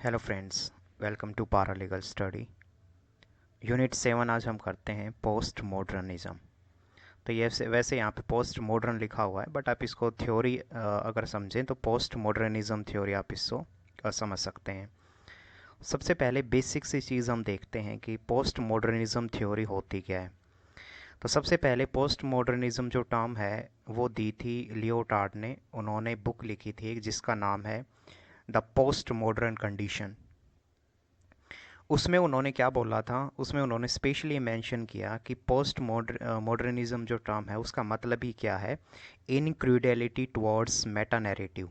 Hello friends, welcome to paralegal study. Unit 7 आज हम करते हैं पोस्ट मॉडर्निज्म। तो ये वैसे यहाँ पे पोस्ट मॉडर्न लिखा हुआ है, बट आप इसको थ्योरी अगर समझें तो पोस्ट मॉडर्निज्म थ्योरी आप इसको समझ सकते हैं। सबसे पहले बेसिक सी चीज़ हम देखते हैं कि पोस्ट मॉडर्निज्म थ्योरी होती क्या है। तो सबसे पहले पोस्ट मॉडर्निज्म जो टर्म है वो दी थी लियोटार्ड ने। उन्होंने बुक लिखी थी जिसका नाम है द पोस्ट मॉडर्न कंडीशन। उसमें उन्होंने क्या बोला था, उसमें उन्होंने स्पेशली मेंशन किया कि पोस्ट मॉडर्निज्म जो टर्म है उसका मतलब ही क्या है, इनक्रूडेलिटी टुवर्ड्स मेटा नैरेटिव।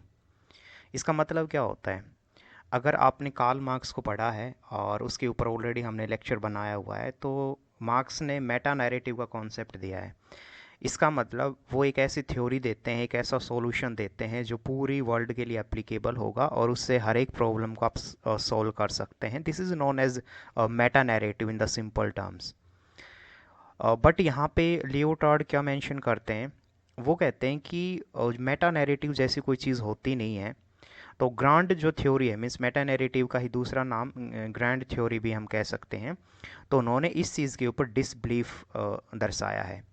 इसका मतलब क्या होता है? अगर आपने कार्ल मार्क्स को पढ़ा है और उसके ऊपर ऑलरेडी हमने लेक्चर बनाया हुआ है, तो मार्क्स ने मेटा नैरेटिव का कॉन्सेप्ट दिया है। इसका मतलब वो एक ऐसी थ्योरी देते हैं, एक ऐसा सॉल्यूशन देते हैं जो पूरी वर्ल्ड के लिए एप्लीकेबल होगा और उससे हर एक प्रॉब्लम को आप सॉल्व कर सकते हैं। This is known as meta narrative in the simple terms. But यहाँ पे लियोटार्ड क्या मेंशन करते हैं, वो कहते हैं कि मेटा नैरेटिव जैसी कोई चीज़ होती नहीं है। तो ग्रांड जो थ्योरी है, मीन्स मेटा नैरेटिव का ही दूसरा नाम ग्रैंड थ्योरी भी हम कह सकते हैं। तो उन्होंने इस चीज़ के ऊपर डिसबिलीफ दर्शाया है।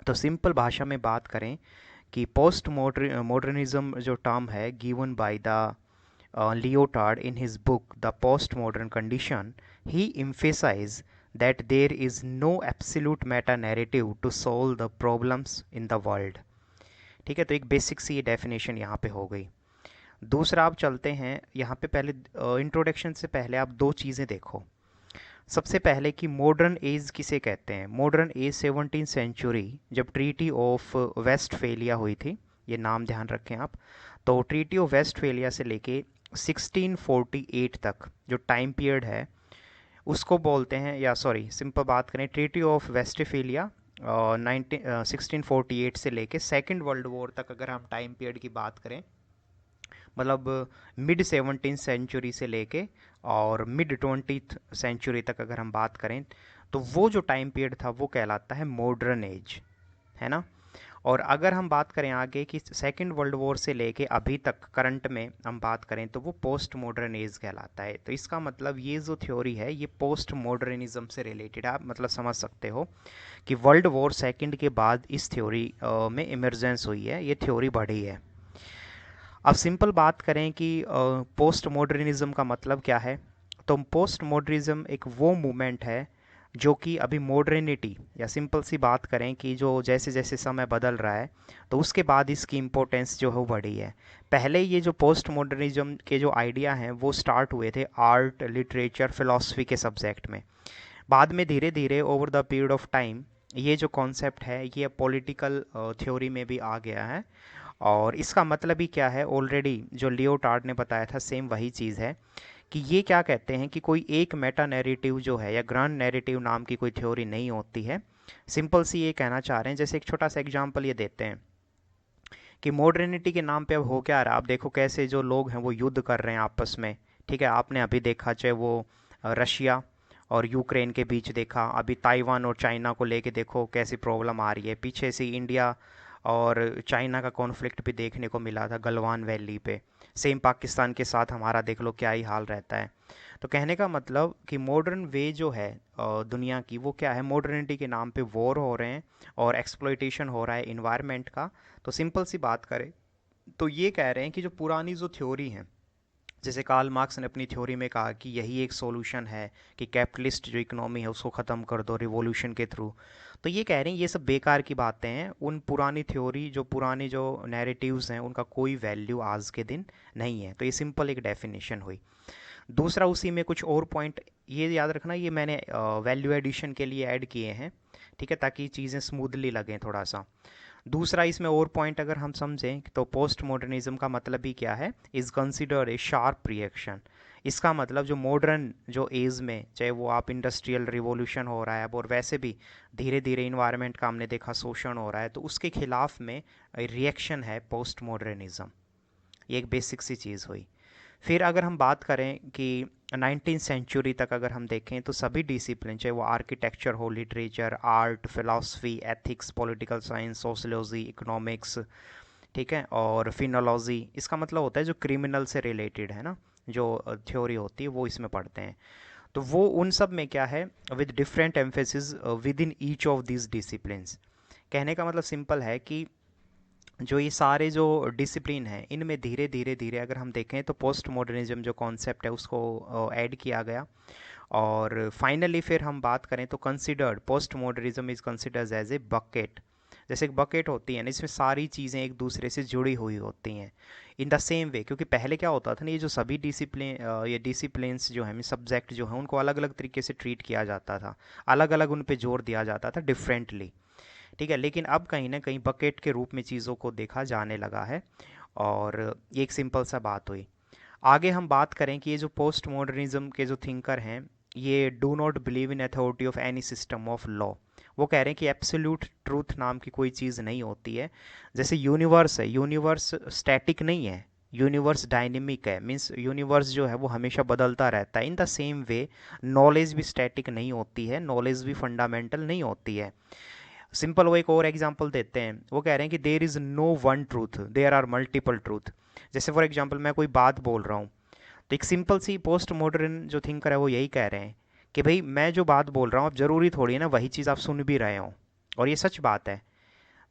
तो सिंपल भाषा में बात करें कि पोस्ट मॉडर्निज्म जो टर्म है given by the Leotard in his book the post modern condition, he emphasized that there is no absolute meta narrative to solve the problems in the world। ठीक है, तो एक बेसिक सी definition यहाँ पे हो गई। दूसरा आप चलते हैं यहाँ पे, पहले इंट्रोडक्शन से पहले आप दो चीज़ें देखो। सबसे पहले कि मॉडर्न एज किसे कहते हैं। मॉडर्न एज 17th सेंचुरी, जब ट्रीटी ऑफ वेस्टफेलिया हुई थी, ये नाम ध्यान रखें आप। तो ट्रीटी ऑफ वेस्टफेलिया से लेके 1648 तक जो टाइम पीरियड है उसको बोलते हैं, या सॉरी सिंपल बात करें, ट्रीटी ऑफ वेस्टफेलिया 1648 से लेके सेकेंड वर्ल्ड वॉर तक अगर हम टाइम पीरियड की बात करें, मतलब मिड 17th सेंचुरी से लेके और मिड 20th सेंचुरी तक अगर हम बात करें, तो वो जो टाइम पीरियड था वो कहलाता है मॉडर्न एज, है ना। और अगर हम बात करें आगे कि सेकेंड वर्ल्ड वॉर से लेके अभी तक करंट में हम बात करें, तो वो पोस्ट मॉडर्न एज कहलाता है। तो इसका मतलब ये जो थ्योरी है ये पोस्ट मॉडर्निज्म से रिलेटेड, आप मतलब समझ सकते हो कि वर्ल्ड वॉर सेकेंड के बाद इस थ्योरी में इमरजेंस हुई है, ये थ्योरी बढ़ी है। अब सिंपल बात करें कि पोस्ट मॉडर्निज्म का मतलब क्या है, तो पोस्ट मॉडर्निज्म एक वो मूवमेंट है जो कि अभी मॉडर्निटी, या सिंपल सी बात करें कि जो जैसे जैसे समय बदल रहा है तो उसके बाद इसकी इम्पोर्टेंस जो है वो बढ़ी है। पहले ये जो पोस्ट मॉडर्निज्म के जो आइडिया हैं वो स्टार्ट हुए थे आर्ट, लिटरेचर, फिलॉसफी के सब्जेक्ट में। बाद में धीरे धीरे over the period of time ये जो कॉन्सेप्ट है ये पॉलिटिकल थ्योरी में भी आ गया है। और इसका मतलब ही क्या है, ऑलरेडी जो लियोटार्ड ने बताया था सेम वही चीज़ है कि ये क्या कहते हैं कि कोई एक मेटा नैरेटिव जो है या ग्रांड नैरेटिव नाम की कोई थ्योरी नहीं होती है। सिंपल सी ये कहना चाह रहे हैं, जैसे एक छोटा सा एग्जांपल ये देते हैं कि मॉडर्निटी के नाम पे अब हो क्या रहा है। आप देखो कैसे जो लोग हैं वो युद्ध कर रहे हैं आपस में। ठीक है, आपने अभी देखा चाहे वो रशिया और यूक्रेन के बीच देखा, अभी ताइवान और चाइना को लेके देखो कैसी प्रॉब्लम आ रही है। पीछे से इंडिया और चाइना का कॉन्फ्लिक्ट भी देखने को मिला था गलवान वैली पे। सेम पाकिस्तान के साथ हमारा देख लो क्या ही हाल रहता है। तो कहने का मतलब कि मॉडर्न वे जो है दुनिया की, वो क्या है, मॉडर्निटी के नाम पे वॉर हो रहे हैं और एक्सप्लॉइटेशन हो रहा है इन्वायरमेंट का। तो सिंपल सी बात करें तो ये कह रहे हैं कि जो पुरानी जो थ्योरी है, जैसे कार्ल मार्क्स ने अपनी थ्योरी में कहा कि यही एक सॉल्यूशन है कि कैपिटलिस्ट जो इकोनॉमी है उसको ख़त्म कर दो रिवॉल्यूशन के थ्रू। तो ये कह रहे हैं ये सब बेकार की बातें हैं, उन पुरानी थ्योरी जो पुरानी जो नैरेटिव्स हैं उनका कोई वैल्यू आज के दिन नहीं है। तो ये सिंपल एक डेफिनेशन हुई। दूसरा उसी में कुछ और पॉइंट ये याद रखना, ये मैंने वैल्यू एडिशन के लिए ऐड किए हैं, ठीक है, ताकि चीज़ें स्मूथली लगें थोड़ा सा। दूसरा इसमें और पॉइंट अगर हम समझें तो पोस्ट मॉडर्निज्म का मतलब भी क्या है, is considered a sharp reaction. इसका मतलब जो मॉडर्न जो एज में, चाहे वो आप इंडस्ट्रियल रिवॉल्यूशन हो रहा है अब, और वैसे भी धीरे धीरे इन्वायरमेंट का हमने देखा शोषण हो रहा है, तो उसके खिलाफ में रिएक्शन है पोस्ट मॉडर्निज्म। ये एक बेसिक सी चीज़ हुई। फिर अगर हम बात करें कि 19th सेंचुरी तक अगर हम देखें तो सभी डिसिप्लिन, चाहे वो आर्किटेक्चर हो, literature, art, philosophy, ethics, political science, sociology, economics, ठीक है, और फिनोलॉजी, इसका मतलब होता है जो क्रिमिनल से रिलेटेड है ना, जो थ्योरी होती है वो इसमें पढ़ते हैं। तो वो उन सब में क्या है, with different emphasis with in each of this disciplines. कहने का मतलब सिंपल है कि जो ये सारे जो डिसिप्लिन हैं इनमें धीरे धीरे धीरे अगर हम देखें तो पोस्ट मॉडर्निज्म जो कॉन्सेप्ट है उसको ऐड किया गया। और फाइनली फिर हम बात करें तो considered post modernism is considered as a bucket. जैसे एक बकेट होती है ना, इसमें सारी चीज़ें एक दूसरे से जुड़ी हुई होती हैं इन द सेम वे। क्योंकि पहले क्या होता था ना, ये जो सभी डिसिप्लिन ये डिसिप्लिन्स जो हैं, सब्जेक्ट जो हैं, उनको अलग अलग तरीके से ट्रीट किया जाता था, अलग अलग उन पे जोर दिया जाता था डिफरेंटली। ठीक है, लेकिन अब कहीं ना कहीं बकेट के रूप में चीज़ों को देखा जाने लगा है। और ये एक सिंपल सा बात हुई। आगे हम बात करें कि ये जो पोस्ट मॉडर्निज्म के जो थिंकर हैं, ये do not believe in authority of any system of law. वो कह रहे हैं कि एब्सोल्यूट ट्रूथ नाम की कोई चीज़ नहीं होती है। जैसे यूनिवर्स है, यूनिवर्स स्टैटिक नहीं है, यूनिवर्स डायनेमिक है, मीन्स यूनिवर्स जो है वो हमेशा बदलता रहता है। In the same way knowledge भी स्टैटिक नहीं होती है, नॉलेज भी फंडामेंटल नहीं होती है। सिंपल वो एक और एग्जांपल देते हैं, वो कह रहे हैं कि there is no one truth, there are multiple truth. जैसे फॉर एग्जांपल मैं कोई बात बोल रहा हूँ, तो एक सिंपल सी पोस्ट मॉडर्न जो थिंकर है वो यही कह रहे हैं कि भाई मैं जो बात बोल रहा हूँ अब ज़रूरी थोड़ी है ना वही चीज़ आप सुन भी रहे हो। और ये सच बात है।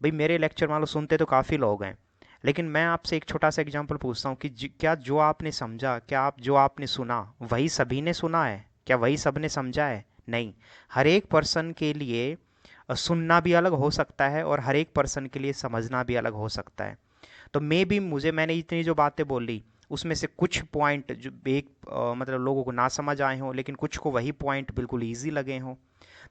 भाई मेरे लेक्चर मान लो सुनते तो काफ़ी लोग हैं, लेकिन मैं आपसे एक छोटा सा एग्जांपल पूछता हूँ कि क्या जो आपने समझा, क्या आप जो आपने सुना वही सभी ने सुना है, क्या वही सब ने समझा है? नहीं। हर एक पर्सन के लिए सुनना भी अलग हो सकता है और हर एक पर्सन के लिए समझना भी अलग हो सकता है। तो मे भी मैंने इतनी जो बातें बोली उसमें से कुछ पॉइंट जो एक मतलब लोगों को ना समझ आए हों, लेकिन कुछ को वही पॉइंट बिल्कुल ईजी लगे हों।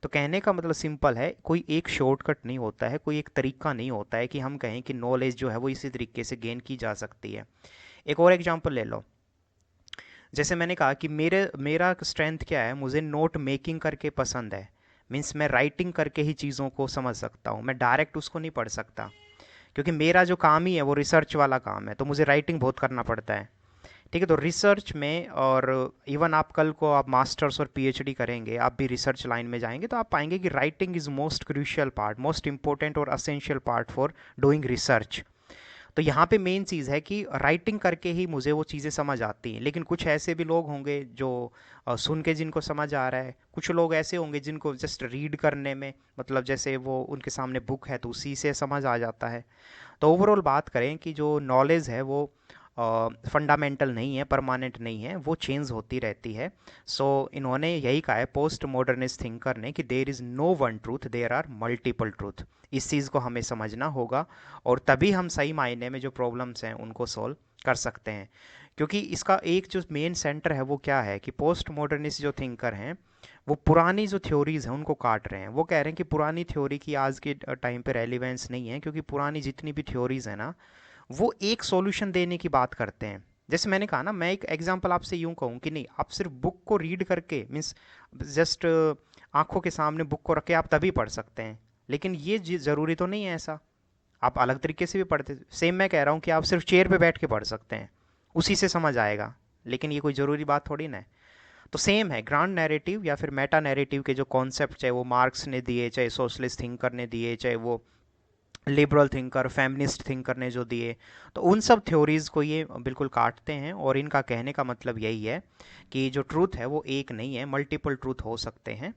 तो कहने का मतलब सिंपल है, कोई एक शॉर्टकट नहीं होता है, कोई एक तरीका नहीं होता है कि हम कहें कि नॉलेज जो है वो इसी तरीके से गेन की जा सकती है। एक और एग्जांपल ले लो। जैसे मैंने कहा कि मेरा स्ट्रेंथ क्या है, मुझे नोट मेकिंग करके पसंद है। मीन्स मैं राइटिंग करके ही चीज़ों को समझ सकता हूँ, मैं डायरेक्ट उसको नहीं पढ़ सकता। क्योंकि मेरा जो काम ही है वो रिसर्च वाला काम है, तो मुझे राइटिंग बहुत करना पड़ता है। ठीक है, तो रिसर्च में और इवन आप कल को आप मास्टर्स और पीएचडी करेंगे, आप भी रिसर्च लाइन में जाएंगे, तो आप पाएंगे कि writing is most crucial part, most important और essential part for doing research. तो यहाँ पे मेन चीज़ है कि राइटिंग करके ही मुझे वो चीज़ें समझ आती हैं। लेकिन कुछ ऐसे भी लोग होंगे जो सुन के जिनको समझ आ रहा है, कुछ लोग ऐसे होंगे जिनको जस्ट रीड करने में, मतलब जैसे वो उनके सामने बुक है तो उसी से समझ आ जाता है। तो ओवरऑल बात करें कि जो नॉलेज है वो फंडामेंटल नहीं है, परमानेंट नहीं है, वो चेंज होती रहती है। सो इन्होंने यही कहा है पोस्ट मॉडर्निस्ट थिंकर ने कि there is no one truth, there are multiple truth. इस चीज़ को हमें समझना होगा और तभी हम सही मायने में जो प्रॉब्लम्स हैं उनको सॉल्व कर सकते हैं। क्योंकि इसका एक जो मेन सेंटर है वो क्या है कि पोस्ट मॉडर्निस्ट जो थिंकर हैं वो पुरानी जो थ्योरीज़ हैं उनको काट रहे हैं। वो कह रहे हैं कि पुरानी थ्योरी की आज के टाइम पे रेलिवेंस नहीं है, क्योंकि पुरानी जितनी भी थ्योरीज़ हैं ना वो एक सॉल्यूशन देने की बात करते हैं। जैसे मैंने कहा ना, मैं एक एग्जांपल आपसे यूं कहूँ कि नहीं, आप सिर्फ बुक को रीड करके मीन्स जस्ट आंखों के सामने बुक को रख के आप तभी पढ़ सकते हैं, लेकिन ये ज़रूरी तो नहीं है ऐसा। आप अलग तरीके से भी पढ़ते, सेम मैं कह रहा हूँ कि आप सिर्फ चेयर पे बैठ के पढ़ सकते हैं, उसी से समझ आएगा, लेकिन ये कोई ज़रूरी बात थोड़ी ना है। तो सेम है ग्रांड नैरेटिव या फिर मेटा नैरेटिव के जो कॉन्सेप्ट, चाहे वो मार्क्स ने दिए, चाहे सोशलिस्ट थिंकर ने दिए, चाहे वो लिबरल थिंकर फेमिनिस्ट थिंकर ने जो दिए, तो उन सब थ्योरीज़ को ये बिल्कुल काटते हैं। और इनका कहने का मतलब यही है कि जो ट्रूथ है वो एक नहीं है, मल्टीपल ट्रूथ हो सकते हैं।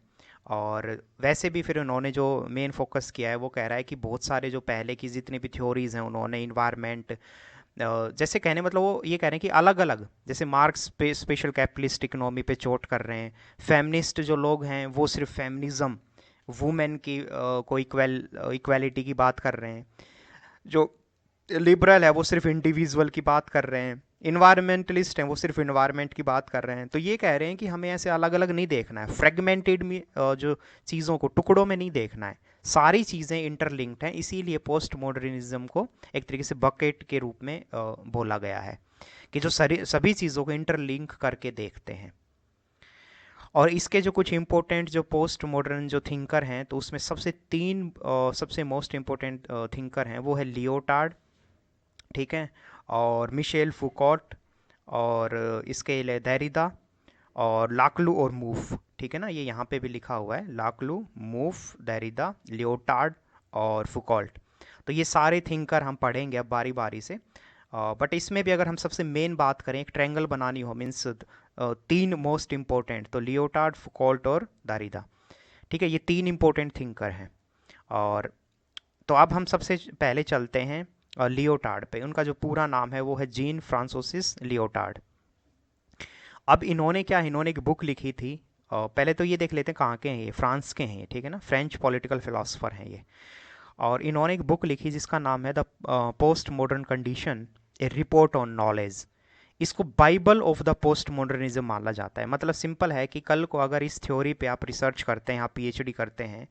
और वैसे भी फिर उन्होंने जो मेन फोकस किया है वो कह रहा है कि बहुत सारे जो पहले की जितनी भी थ्योरीज़ हैं उन्होंने इन्वायरमेंट, जैसे कहने मतलब वो ये कह रहे हैं कि अलग अलग, जैसे मार्क्स पे स्पेशल कैपिटलिस्ट इकोनॉमी पे चोट कर रहे हैं, फेमिनिस्ट जो लोग हैं वो सिर्फ फेमिनिज्म, वुमेन की को इक्वालिटी की बात कर रहे हैं, जो लिबरल है वो सिर्फ इंडिविजुअल की बात कर रहे हैं, इन्वायरमेंटलिस्ट हैं वो सिर्फ इन्वायरमेंट की बात कर रहे हैं। तो ये कह रहे हैं कि हमें ऐसे अलग अलग नहीं देखना है, फ्रेगमेंटेड में जो चीज़ों को टुकड़ों में नहीं देखना है, सारी चीज़ें इंटरलिंक्ड हैं। इसीलिए पोस्ट मॉडर्निज्म को एक तरीके से बकेट के रूप में बोला गया है कि जो सभी चीज़ों को इंटरलिंक करके देखते हैं। और इसके जो कुछ इम्पोर्टेंट जो पोस्ट मॉडर्न जो थिंकर हैं, तो उसमें सबसे मोस्ट इम्पोर्टेंट थिंकर हैं वो है लियोटार्ड, ठीक है, और मिशेल फुकॉट, और इसके लिए देरिदा, और लाकलू और मूफ। ठीक है ना, ये यहाँ पे भी लिखा हुआ है, लाकलू, मूफ, देरिदा, लियोटार्ड और फुकॉल्ट। तो ये सारे थिंकर हम पढ़ेंगे अब बारी बारी से। बट इसमें भी अगर हम सबसे मेन बात करें, एक ट्रायंगल बनानी हो, मीन्स तीन मोस्ट इंपॉर्टेंट, तो लियोटार्ड, फुकॉल्ट और दारिदा। ठीक है, ये तीन इंपॉर्टेंट थिंकर हैं। और तो अब हम सबसे पहले चलते हैं लियोटार्ड पे। उनका जो पूरा नाम है वो है जीन फ्रांसोसिस लियोटार्ड। अब इन्होंने क्या, इन्होंने एक बुक लिखी थी। पहले तो ये देख लेते हैं कहाँ के हैं ये, फ्रांस के हैं ये, ठीक है ना, फ्रेंच पॉलिटिकल फिलोसफर हैं ये। और इन्होंने एक बुक लिखी जिसका नाम है the post modern condition, a report on knowledge. इसको Bible of the post modernism माना जाता है। मतलब सिंपल है कि कल को अगर इस थ्योरी पे आप रिसर्च करते हैं, आप पीएचडी करते हैं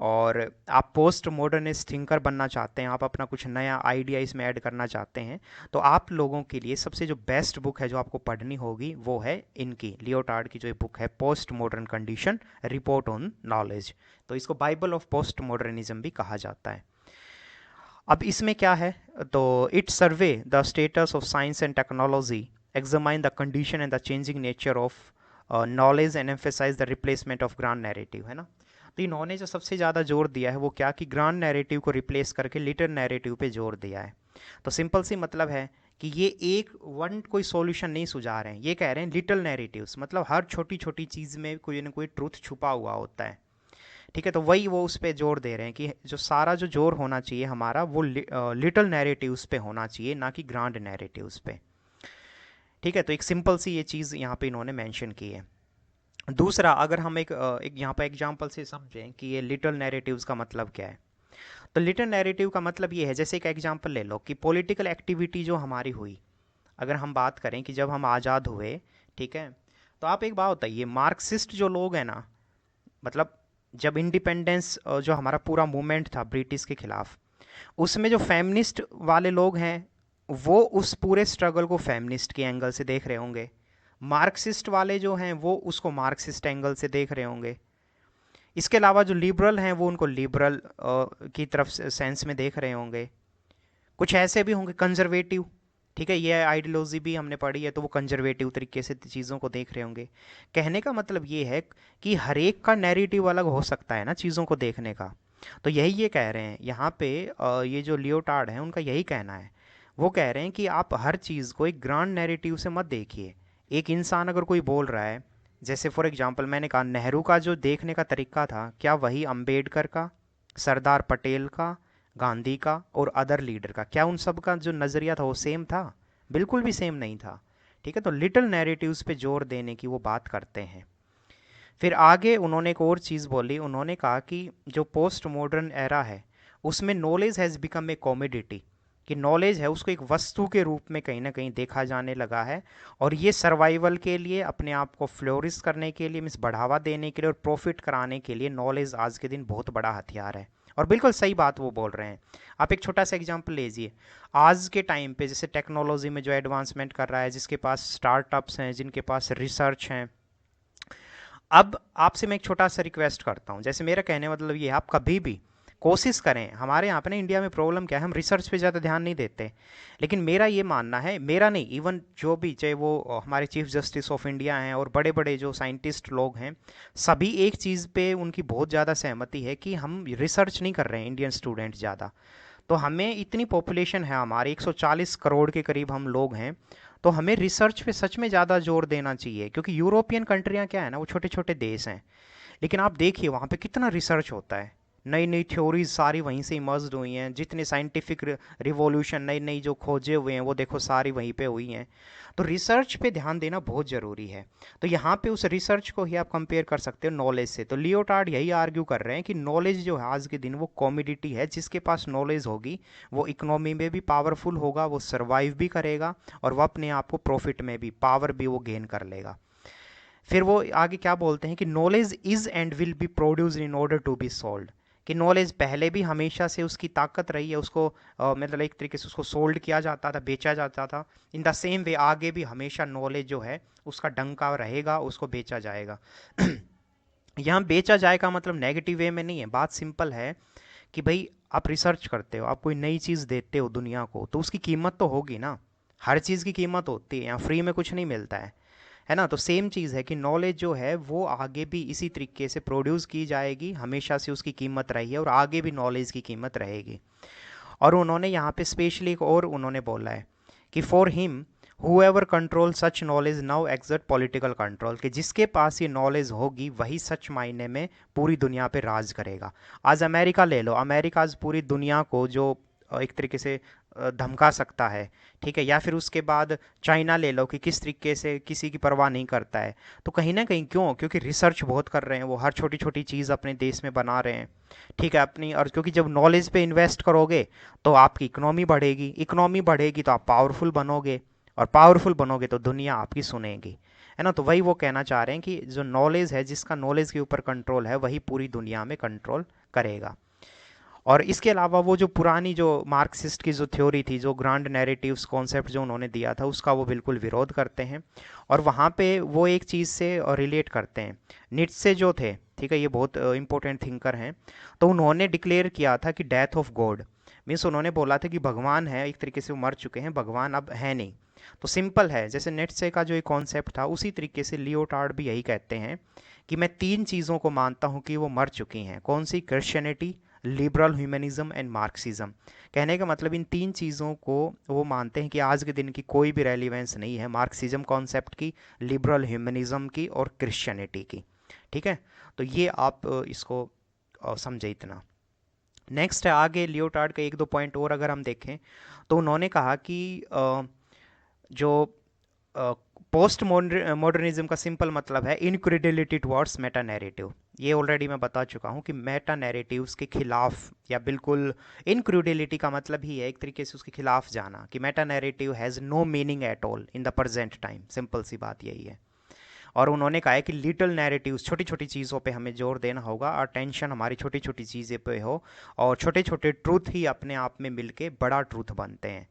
और आप पोस्ट मॉडर्निस्ट थिंकर बनना चाहते हैं, आप अपना कुछ नया आइडिया इसमें ऐड करना चाहते हैं, तो आप लोगों के लिए सबसे जो बेस्ट बुक है जो आपको पढ़नी होगी वो है इनकी, लियोटार्ड की जो बुक है post modern condition, report on knowledge. तो इसको बाइबल ऑफ पोस्ट मॉडर्निज्म भी कहा जाता है। अब इसमें क्या है, तो it survey the status of science and technology, examine the condition and the changing nature of knowledge and emphasize the replacement of grand narrative, है ना। तो इन्होंने जो सबसे ज़्यादा जोर दिया है वो क्या, कि ग्रांड नैरेटिव को रिप्लेस करके लिटिल नैरेटिव पे जोर दिया है। तो सिंपल सी मतलब है कि ये एक वन कोई सॉल्यूशन नहीं सुझा रहे हैं, ये कह रहे हैं लिटिल नैरेटिव्स, मतलब हर छोटी छोटी चीज़ में कोई ना कोई ट्रूथ छुपा हुआ होता है। ठीक है, तो वही वो उस पर जोर दे रहे हैं कि जो सारा जो जोर होना चाहिए हमारा वो लिटिल नैरेटिव्स पे होना चाहिए, ना कि ग्रांड नैरेटिव्स पे। ठीक है, तो एक सिंपल सी ये चीज़ यहाँ पे इन्होंने मेंशन की है। दूसरा, अगर हम एक यहाँ पर एग्जांपल से समझें कि ये लिटिल नैरेटिव्स का मतलब क्या है, तो लिटिल नैरेटिव का मतलब ये है, जैसे एक एग्जांपल ले लो कि पॉलिटिकल एक्टिविटी जो हमारी हुई, अगर हम बात करें कि जब हम आज़ाद हुए, ठीक है, तो आप एक बात बताइए, मार्क्सिस्ट जो लोग हैं ना, मतलब जब इंडिपेंडेंस जो हमारा पूरा मूवमेंट था ब्रिटिश के खिलाफ, उसमें जो फेमिनिस्ट वाले लोग हैं वो उस पूरे स्ट्रगल को फेमिनिस्ट के एंगल से देख रहे होंगे, मार्क्सिस्ट वाले जो हैं वो उसको मार्क्सिस्ट एंगल से देख रहे होंगे, इसके अलावा जो लिबरल हैं वो उनको लिबरल की तरफ सेंस में देख रहे होंगे, कुछ ऐसे भी होंगे कंजर्वेटिव, ठीक है, ये आइडियोलॉजी भी हमने पढ़ी है, तो वो कंजर्वेटिव तरीके से चीज़ों को देख रहे होंगे। कहने का मतलब ये है कि हर एक का नैरेटिव अलग हो सकता है ना चीज़ों को देखने का। तो यही ये कह रहे हैं यहाँ पे, ये जो लियोटार्ड है उनका यही कहना है। वो कह रहे हैं कि आप हर चीज़ को एक ग्रांड नैरेटिव से मत देखिए। एक इंसान अगर कोई बोल रहा है, जैसे फॉर एग्जांपल मैंने कहा नेहरू का जो देखने का तरीका था, क्या वही अंबेडकर का, सरदार पटेल का, गांधी का और अदर लीडर का, क्या उन सब का जो नज़रिया था वो सेम था? बिल्कुल भी सेम नहीं था। ठीक है, तो लिटिल नैरेटिव्स पे जोर देने की वो बात करते हैं। फिर आगे उन्होंने एक और चीज़ बोली, उन्होंने कहा कि जो पोस्ट मॉडर्न एरा है उसमें knowledge has become a commodity, कि नॉलेज है उसको एक वस्तु के रूप में कहीं ना कहीं देखा जाने लगा है, और ये सर्वाइवल के लिए, अपने आप को फ्लोरिश करने के लिए, मीन्स बढ़ावा देने के लिए और प्रॉफिट कराने के लिए नॉलेज आज के दिन बहुत बड़ा हथियार है। और बिल्कुल सही बात वो बोल रहे हैं। आप एक छोटा सा एग्जांपल लीजिए, आज के टाइम पे जैसे टेक्नोलॉजी में जो एडवांसमेंट कर रहा है, जिसके पास स्टार्टअप्स हैं, जिनके पास रिसर्च हैं, अब आपसे मैं एक छोटा सा रिक्वेस्ट करता हूँ, जैसे मेरा कहने मतलब ये है, आप कभी भी कोशिश करें, हमारे यहाँ पे ना इंडिया में प्रॉब्लम क्या है, हम रिसर्च पे ज़्यादा ध्यान नहीं देते, लेकिन मेरा ये मानना है, मेरा नहीं, इवन जो भी, चाहे वो हमारे चीफ जस्टिस ऑफ इंडिया हैं और बड़े बड़े जो साइंटिस्ट लोग हैं, सभी एक चीज़ पे उनकी बहुत ज़्यादा सहमति है कि हम रिसर्च नहीं कर रहे हैं, इंडियन स्टूडेंट ज़्यादा। तो हमें, इतनी पॉपुलेशन है हमारी, 140 करोड़ के करीब हम लोग हैं, तो हमें रिसर्च पे सच में ज़्यादा जोर देना चाहिए, क्योंकि यूरोपियन कंट्रियाँ क्या है ना, वो छोटे छोटे देश हैं, लेकिन आप देखिए वहाँ पे कितना रिसर्च होता है, नई नई थ्योरीज सारी वहीं से इमर्ज्ड हुई हैं, जितने साइंटिफिक रिवॉल्यूशन, नई नई जो खोजे हुए हैं वो देखो सारी वहीं पे हुई हैं। तो रिसर्च पे ध्यान देना बहुत ज़रूरी है। तो यहाँ पे उस रिसर्च को ही आप कंपेयर कर सकते हो नॉलेज से। तो लियोटार्ड यही आर्ग्यू कर रहे हैं कि नॉलेज जो है आज के दिन वो कॉमोडिटी है, जिसके पास नॉलेज होगी वो इकोनॉमी में भी पावरफुल होगा, वो सर्वाइव भी करेगा, और वो अपने आप को प्रॉफिट में भी, पावर भी वो गेन कर लेगा। फिर वो आगे क्या बोलते हैं कि knowledge is and will be produced in order to be sold, कि नॉलेज पहले भी हमेशा से उसकी ताकत रही है, उसको मतलब एक तरीके से उसको सोल्ड किया जाता था, बेचा जाता था। इन द सेम वे आगे भी हमेशा नॉलेज जो है उसका डंका रहेगा, उसको बेचा जाएगा। यहाँ बेचा जाएगा मतलब नेगेटिव वे में नहीं है, बात सिंपल है कि भाई आप रिसर्च करते हो, आप कोई नई चीज़ देते हो दुनिया को, तो उसकी कीमत तो होगी ना, हर चीज़ की कीमत होती है, यहाँ फ्री में कुछ नहीं मिलता है ना। तो सेम चीज़ है कि नॉलेज जो है वो आगे भी इसी तरीके से प्रोड्यूस की जाएगी, हमेशा से उसकी कीमत रही है और आगे भी नॉलेज की कीमत रहेगी। और उन्होंने यहाँ पे स्पेशली एक और उन्होंने बोला है कि for him whoever control such knowledge now exert political control, कि जिसके पास ये नॉलेज होगी वही सच मायने में पूरी दुनिया पे राज करेगा। आज अमेरिका ले लो, अमेरिका आज पूरी दुनिया को जो एक तरीके से धमका सकता है, ठीक है। या फिर उसके बाद चाइना ले लो कि किस तरीके से किसी की परवाह नहीं करता है। तो कहीं ना कहीं क्यों? क्योंकि रिसर्च बहुत कर रहे हैं, वो हर छोटी छोटी चीज़ अपने देश में बना रहे हैं, ठीक है अपनी। और क्योंकि जब नॉलेज पे इन्वेस्ट करोगे तो आपकी इकोनॉमी बढ़ेगी, इकोनॉमी बढ़ेगी तो आप पावरफुल बनोगे, और पावरफुल बनोगे तो दुनिया आपकी सुनेगी, है ना। तो वही वो कहना चाह रहे हैं कि जो नॉलेज है, जिसका नॉलेज के ऊपर कंट्रोल है, वही पूरी दुनिया में कंट्रोल करेगा। और इसके अलावा वो जो पुरानी जो मार्क्सिस्ट की जो थ्योरी थी, जो ग्रांड नैरेटिव्स कॉन्सेप्ट जो उन्होंने दिया था, उसका वो बिल्कुल विरोध करते हैं। और वहाँ पे वो एक चीज़ से रिलेट करते हैं, नीत्शे जो थे, ठीक है, ये बहुत इंपॉर्टेंट थिंकर हैं। तो उन्होंने डिक्लेयर किया था कि डेथ ऑफ गॉड मीन्स, उन्होंने बोला था कि भगवान है, एक तरीके से वो मर चुके हैं, भगवान अब है नहीं। तो सिंपल है, जैसे नीत्शे का जो एक कॉन्सेप्ट था, उसी तरीके से लियोटार्ड भी यही कहते हैं कि मैं तीन चीज़ों को मानता हूँ कि वो मर चुकी हैं। कौन सी? Christianity, liberal humanism and Marxism. कहने का मतलब इन तीन चीज़ों को वो मानते हैं कि आज के दिन की कोई भी रेलिवेंस नहीं है, मार्क्सिज्म कॉन्सेप्ट की, लिबरल ह्यूमनिज्म की और क्रिश्चियनिटी की, ठीक है। तो ये आप इसको समझे इतना। नेक्स्ट है आगे लियोटार्ड का एक दो पॉइंट और अगर हम देखें, तो उन्होंने कहा कि जो पोस्ट मॉडर्निज्म का सिंपल मतलब है इनक्रेडिलिटी टुवर्ड्स मेटा नैरेटिव। ये ऑलरेडी मैं बता चुका हूँ कि मेटा नैरेटिव्स के खिलाफ, या बिल्कुल इनक्रेडिलिटी का मतलब ही है एक तरीके से उसके खिलाफ जाना, कि meta narrative has no meaning at all in the present time. Simple सी बात यही है। और उन्होंने कहा है कि लिटिल नैरेटिव्स, छोटी छोटी चीज़ों पे हमें जोर देना होगा, अटेंशन हमारी छोटी छोटी चीज़ें पे हो, और छोटे छोटे ट्रूथ ही अपने आप में मिलके बड़ा ट्रूथ बनते हैं।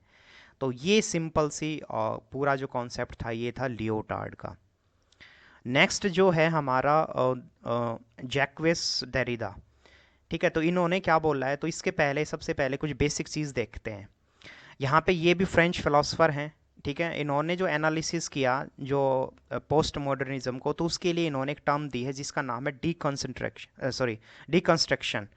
तो ये सिंपल सी पूरा जो कॉन्सेप्ट था ये था लियोटार्ड का। नेक्स्ट जो है हमारा जैक्वेस डेरिडा, ठीक है। तो इन्होंने क्या बोला है, तो इसके पहले सबसे पहले कुछ बेसिक चीज़ देखते हैं। यहाँ पे ये भी फ्रेंच फिलोसफर हैं, ठीक है। इन्होंने जो एनालिसिस किया जो पोस्ट मॉडर्निज्म को, तो उसके लिए इन्होंने एक टर्म दी है जिसका नाम है डिकंस्ट्रक्शन।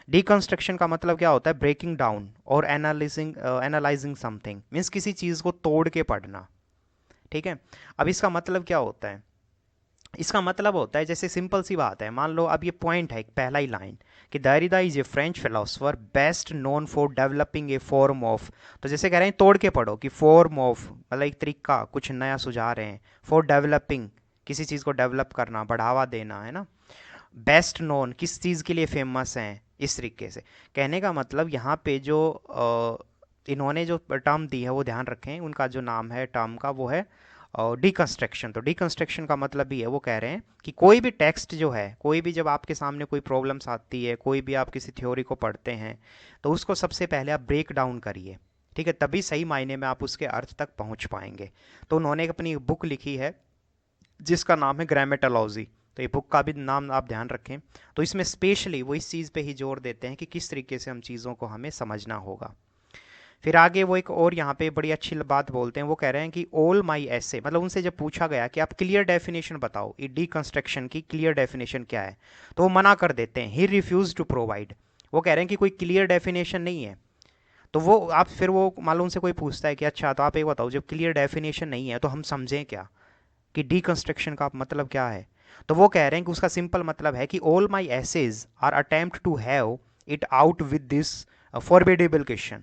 डिकंस्ट्रक्शन का मतलब क्या होता है? ब्रेकिंग डाउन और एनालाइजिंग समथिंग, मीन्स किसी चीज़ को तोड़ के पढ़ना, ठीक है। अब इसका मतलब क्या होता है? इसका मतलब होता है, जैसे सिंपल सी बात है, मान लो अब ये पॉइंट है, पहला ही लाइन, कि Derrida is a French philosopher best known for developing a form of, तो जैसे कह रहे हैं तोड़ के पढ़ो, कि फॉर्म ऑफ मतलब एक तरीका, कुछ नया सुझा रहे हैं, फॉर डेवलपिंग किसी चीज़ को डेवलप करना, बढ़ावा देना, है ना। बेस्ट नोन किस चीज़ के लिए फेमस हैं, इस तरीके से कहने का मतलब यहाँ पे जो इन्होंने जो टर्म दी है वो ध्यान रखें, उनका जो नाम है टर्म का वो है डिकंस्ट्रक्शन। तो डिकंस्ट्रक्शन का मतलब भी है, वो कह रहे हैं कि कोई भी टेक्स्ट जो है, कोई भी जब आपके सामने कोई प्रॉब्लम्स आती है, कोई भी आप किसी थ्योरी को पढ़ते हैं, तो उसको सबसे पहले आप ब्रेक डाउन करिए, ठीक है, तभी सही मायने में आप उसके अर्थ तक पहुंच पाएंगे। तो उन्होंने अपनी बुक लिखी है जिसका नाम है ग्रामेटोलॉजी। तो ये बुक का भी नाम आप ध्यान रखें। तो इसमें स्पेशली वो इस चीज़ पे ही जोर देते हैं कि किस तरीके से हम चीज़ों को हमें समझना होगा। फिर आगे वो एक और यहाँ पे बड़ी अच्छी बात बोलते हैं, वो कह रहे हैं कि ऑल माई ऐसे, मतलब उनसे जब पूछा गया कि आप क्लियर डेफिनेशन बताओ, ये डिकंस्ट्रक्शन की क्लियर डेफिनेशन क्या है, तो वो मना कर देते हैं, ही रिफ्यूज टू प्रोवाइड। वो कह रहे हैं कि कोई क्लियर डेफिनेशन नहीं है। तो वो आप फिर वो मालूम से कोई पूछता है कि अच्छा तो आप एक बताओ, जब क्लियर डेफिनेशन नहीं है तो हम समझें क्या कि डिकंस्ट्रक्शन का मतलब क्या है? तो वो कह रहे हैं कि उसका सिंपल मतलब है कि all my essays are attempt to have it out with this formidable question.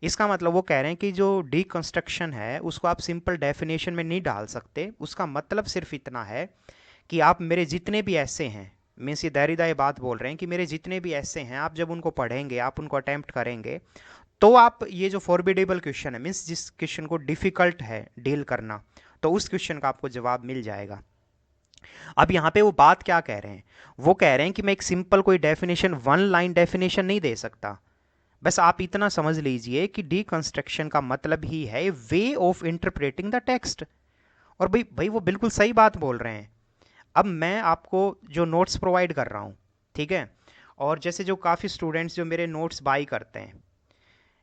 इसका मतलब वो कह रहे हैं कि जो डिकंस्ट्रक्शन है उसको आप सिंपल डेफिनेशन में नहीं डाल सकते। उसका मतलब सिर्फ इतना है कि आप मेरे जितने भी ऐसे हैं, मीन्स ये देरिदा ये बात बोल रहे हैं कि मेरे जितने भी ऐसे हैं, आप जब उनको पढ़ेंगे, आप उनको अटेम्प्ट करेंगे, तो आप ये जो फॉरबिडेबल क्वेश्चन है, मीन्स जिस क्वेश्चन को डिफिकल्ट है डील करना, तो उस क्वेश्चन का आपको जवाब मिल जाएगा। अब यहाँ पे वो बात क्या कह रहे हैं? वो कह रहे हैं कि मैं एक सिंपल कोई डेफिनेशन, वन लाइन डेफिनेशन नहीं दे सकता। बस आप इतना समझ लीजिए कि डिकंस्ट्रक्शन का मतलब ही है way of interpreting the text. और भाई भाई वो बिल्कुल सही बात बोल रहे हैं। अब मैं आपको जो नोट्स प्रोवाइड कर रहा हूँ, ठीक है, और जैसे जो काफ़ी स्टूडेंट्स जो मेरे नोट्स बाई करते हैं,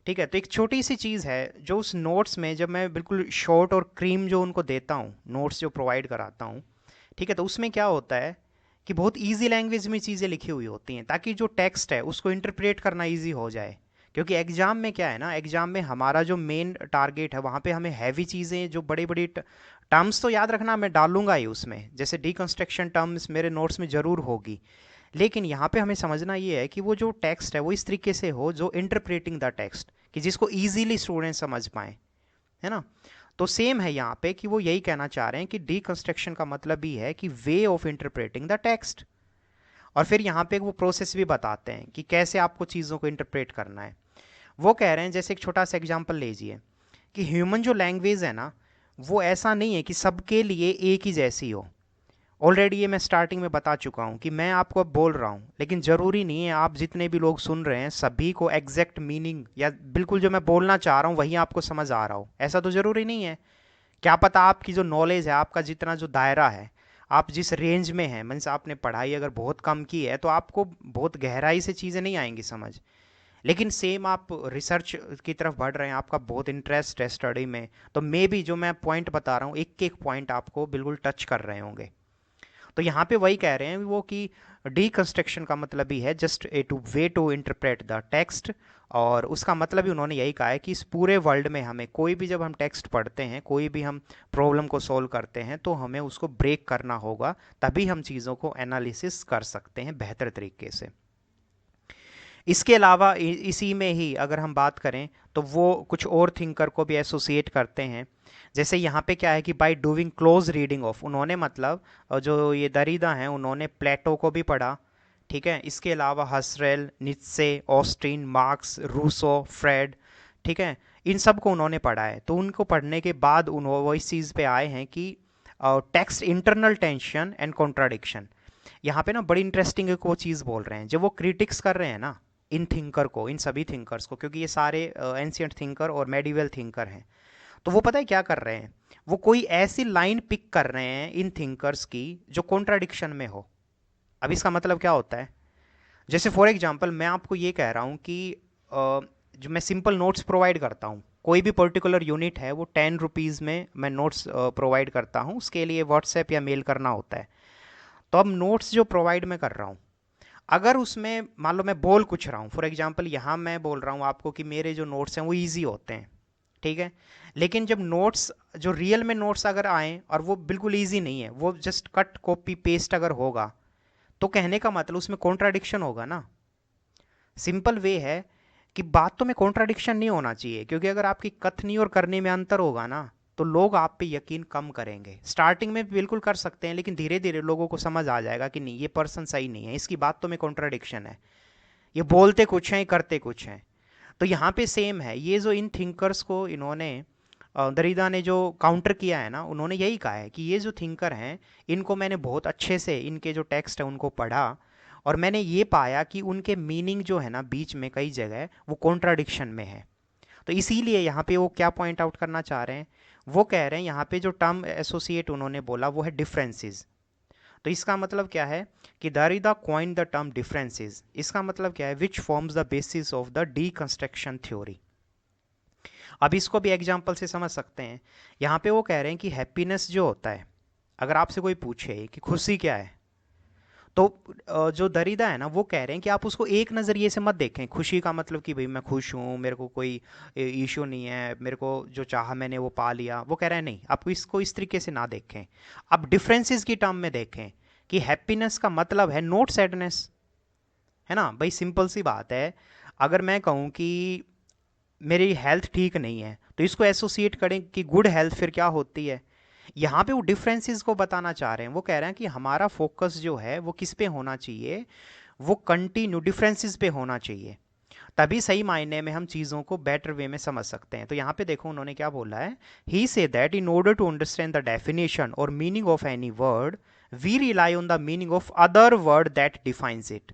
ठीक है, तो एक छोटी सी चीज़ है जो उस नोट्स में जब मैं बिल्कुल शॉर्ट और क्रीम जो उनको देता हूँ, नोट्स जो प्रोवाइड कराता हूँ, ठीक है, तो उसमें क्या होता है कि बहुत ईजी लैंग्वेज में चीज़ें लिखी हुई होती हैं ताकि जो टेक्स्ट है उसको इंटरप्रेट करना ईजी हो जाए। क्योंकि एग्जाम में क्या है ना, एग्जाम में हमारा जो मेन टारगेट है वहाँ पे हमें हैवी चीज़ें, जो बड़ी बड़ी टर्म्स तो याद रखना, मैं डालूंगा ही उसमें, जैसे डिकंस्ट्रक्शन टर्म्स मेरे नोट्स में ज़रूर होगी, लेकिन यहाँ पे हमें समझना ये है कि वो जो टेक्स्ट है वो इस तरीके से हो जो इंटरप्रेटिंग द टेक्स्ट, कि जिसको ईजिली स्टूडेंट समझ पाए, है ना। तो सेम है यहाँ पे कि वो यही कहना चाह रहे हैं कि डिकंस्ट्रक्शन का मतलब ही है कि way of interpreting the text. और फिर यहाँ पे वो प्रोसेस भी बताते हैं कि कैसे आपको चीज़ों को इंटरप्रेट करना है। वो कह रहे हैं, जैसे एक छोटा सा एग्जांपल लीजिए, कि ह्यूमन जो लैंग्वेज है ना, वो ऐसा नहीं है कि सबके लिए एक ही जैसी हो। ऑलरेडी ये मैं स्टार्टिंग में बता चुका हूँ कि मैं आपको अब बोल रहा हूँ, लेकिन ज़रूरी नहीं है आप जितने भी लोग सुन रहे हैं सभी को एग्जैक्ट मीनिंग या बिल्कुल जो मैं बोलना चाह रहा हूँ वही आपको समझ आ रहा हो, ऐसा तो ज़रूरी नहीं है। क्या पता आपकी जो नॉलेज है, आपका जितना जो दायरा है, आप जिस रेंज में हैं, मीन्स आपने पढ़ाई अगर बहुत कम की है तो आपको बहुत गहराई से चीज़ें नहीं आएंगी समझ। लेकिन सेम आप रिसर्च की तरफ बढ़ रहे हैं, आपका बहुत इंटरेस्ट है स्टडी में, तो मे बी जो मैं पॉइंट बता रहा हूँ एक एक पॉइंट आपको बिल्कुल टच कर रहे होंगे। तो यहाँ पे वही कह रहे हैं वो कि डीकंस्ट्रक्शन का मतलब ही है just a two way to interpret the text. और उसका मतलब ही उन्होंने यही कहा है कि इस पूरे वर्ल्ड में हमें कोई भी, जब हम टेक्स्ट पढ़ते हैं, कोई भी हम प्रॉब्लम को सॉल्व करते हैं, तो हमें उसको ब्रेक करना होगा, तभी हम चीज़ों को एनालिसिस कर सकते हैं बेहतर तरीके से। इसके अलावा इसी में ही अगर हम बात करें तो वो कुछ और थिंकर को भी एसोसिएट करते हैं। जैसे यहाँ पे क्या है कि by doing close reading of, उन्होंने मतलब जो ये दरीदा हैं उन्होंने प्लेटो को भी पढ़ा, ठीक है। इसके अलावा हसरेल, नित्से, ऑस्टिन, मार्क्स, रूसो, फ्रेड, ठीक है, इन सब को उन्होंने पढ़ा है। तो उनको पढ़ने के बाद उन्होंने वो इस चीज़ पे आए हैं कि text internal tension and contradiction. यहाँ पे ना बड़ी इंटरेस्टिंग एक वो चीज़ बोल रहे हैं, जब वो क्रिटिक्स कर रहे हैं ना इन थिंकर को, इन सभी थिंकर्स को, क्योंकि ये सारे एंशियंट थिंकर और मेडिवल थिंकर हैं, तो वो पता है क्या कर रहे हैं, वो कोई ऐसी लाइन पिक कर रहे हैं इन थिंकर्स की जो कॉन्ट्राडिक्शन में हो। अब इसका मतलब क्या होता है, जैसे फॉर एग्जांपल मैं आपको ये कह रहा हूँ कि जो मैं सिंपल नोट्स प्रोवाइड करता हूँ, कोई भी पर्टिकुलर यूनिट है वो 10 रुपीज़ में मैं नोट्स प्रोवाइड करता हूँ, उसके लिए व्हाट्सएप या मेल करना होता है। तो अब नोट्स जो प्रोवाइड मैं कर रहा हूँ, अगर उसमें मान लो मैं बोल कुछ रहा हूँ, फॉर एग्जांपल यहाँ मैं बोल रहा हूँ आपको कि मेरे जो नोट्स हैं वो इजी होते हैं, ठीक है। लेकिन जब नोट्स, जो रियल में नोट्स अगर आए और वो बिल्कुल इजी नहीं है, वो जस्ट कट कॉपी पेस्ट अगर होगा, तो कहने का मतलब उसमें कॉन्ट्राडिक्शन होगा ना। सिंपल वे है कि बातों में कॉन्ट्राडिक्शन नहीं होना चाहिए, क्योंकि अगर आपकी कथनी और करने में अंतर होगा ना, तो लोग आप पे यकीन कम करेंगे। स्टार्टिंग में बिल्कुल कर सकते हैं, लेकिन धीरे धीरे लोगों को समझ आ जाएगा कि नहीं, ये पर्सन सही नहीं है, इसकी बातों में कॉन्ट्राडिक्शन है, ये बोलते कुछ हैं करते कुछ हैं। तो यहाँ पे सेम है, ये जो इन थिंकर्स को इन्होंने दरीदा ने जो काउंटर किया है ना, उन्होंने यही कहा है कि ये जो थिंकर हैं, इनको मैंने बहुत अच्छे से इनके जो टेक्स्ट है उनको पढ़ा, और मैंने ये पाया कि उनके मीनिंग जो है ना बीच में कई जगह वो कॉन्ट्राडिक्शन में है। तो इसीलिए यहाँ पे वो क्या पॉइंट आउट करना चाह रहे हैं, वो कह रहे हैं यहाँ पे जो टर्म एसोसिएट उन्होंने बोला वो है डिफरेंसेस। तो इसका मतलब क्या है कि दरिदा कॉइन द टर्म डिफरेंसेस, इसका मतलब क्या है, which forms the basis of the deconstruction theory. अब इसको भी एग्जांपल से समझ सकते हैं। यहाँ पे वो कह रहे हैं कि हैप्पीनेस जो होता है, अगर आपसे कोई पूछे कि खुशी क्या है, तो जो दरीदा है ना वो कह रहे हैं कि आप उसको एक नज़रिए से मत देखें। खुशी का मतलब कि भाई मैं खुश हूँ, मेरे को कोई इशू नहीं है, मेरे को जो चाहा मैंने वो पा लिया, वो कह रहे हैं नहीं, आप इसको इस तरीके से ना देखें। आप डिफरेंसेस की टर्म में देखें कि हैप्पीनेस का मतलब है नॉट सैडनेस, है ना भाई, सिंपल सी बात है। अगर मैं कहूँ कि मेरी हेल्थ ठीक नहीं है, तो इसको एसोसिएट करें कि गुड हेल्थ, फिर क्या होती है। यहाँ पे वो डिफरेंसेस को बताना चाह रहे हैं, वो कह रहे हैं कि हमारा फोकस जो है वो किस पे होना चाहिए, वो कंटिन्यू डिफरेंसेस पे होना चाहिए, तभी सही मायने में हम चीज़ों को बेटर वे में समझ सकते हैं। तो यहाँ पे देखो उन्होंने क्या बोला है, he say that in order to understand the definition और meaning of any word, we rely on the meaning of other word that defines it.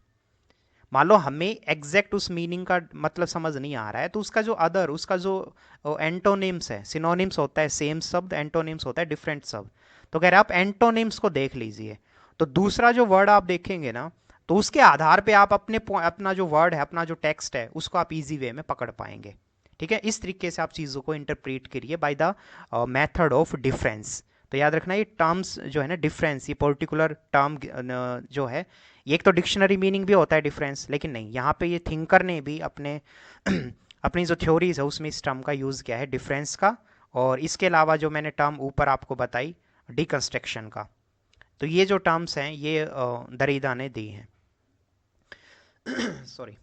मान लो हमें एग्जैक्ट उस मीनिंग का मतलब समझ नहीं आ रहा है, तो उसका जो अदर, उसका जो एंटोनिम्स है, सिनोनिम्स होता है सेम शब्द, एंटोनिम्स होता है डिफरेंट शब्द। तो कह रहे हैं आप एंटोनिम्स को देख लीजिए, तो दूसरा जो वर्ड आप देखेंगे ना, तो उसके आधार पे आप अपना जो वर्ड है, अपना जो टेक्स्ट है, उसको आप इजी वे में पकड़ पाएंगे। ठीक है, इस तरीके से आप चीज़ों को इंटरप्रेट करिए by the method of difference. तो याद रखना ये टर्म्स जो है ना, डिफरेंस, ये पर्टिकुलर टर्म जो है, ये एक तो डिक्शनरी मीनिंग भी होता है डिफरेंस, लेकिन नहीं, यहाँ पे ये थिंकर ने भी अपने अपनी जो थ्योरीज है उसमें इस टर्म का यूज़ किया है, डिफरेंस का, और इसके अलावा जो मैंने टर्म ऊपर आपको बताई डिकंस्ट्रक्शन का। तो ये जो टर्म्स हैं ये दरीदा ने दी हैं। सॉरी।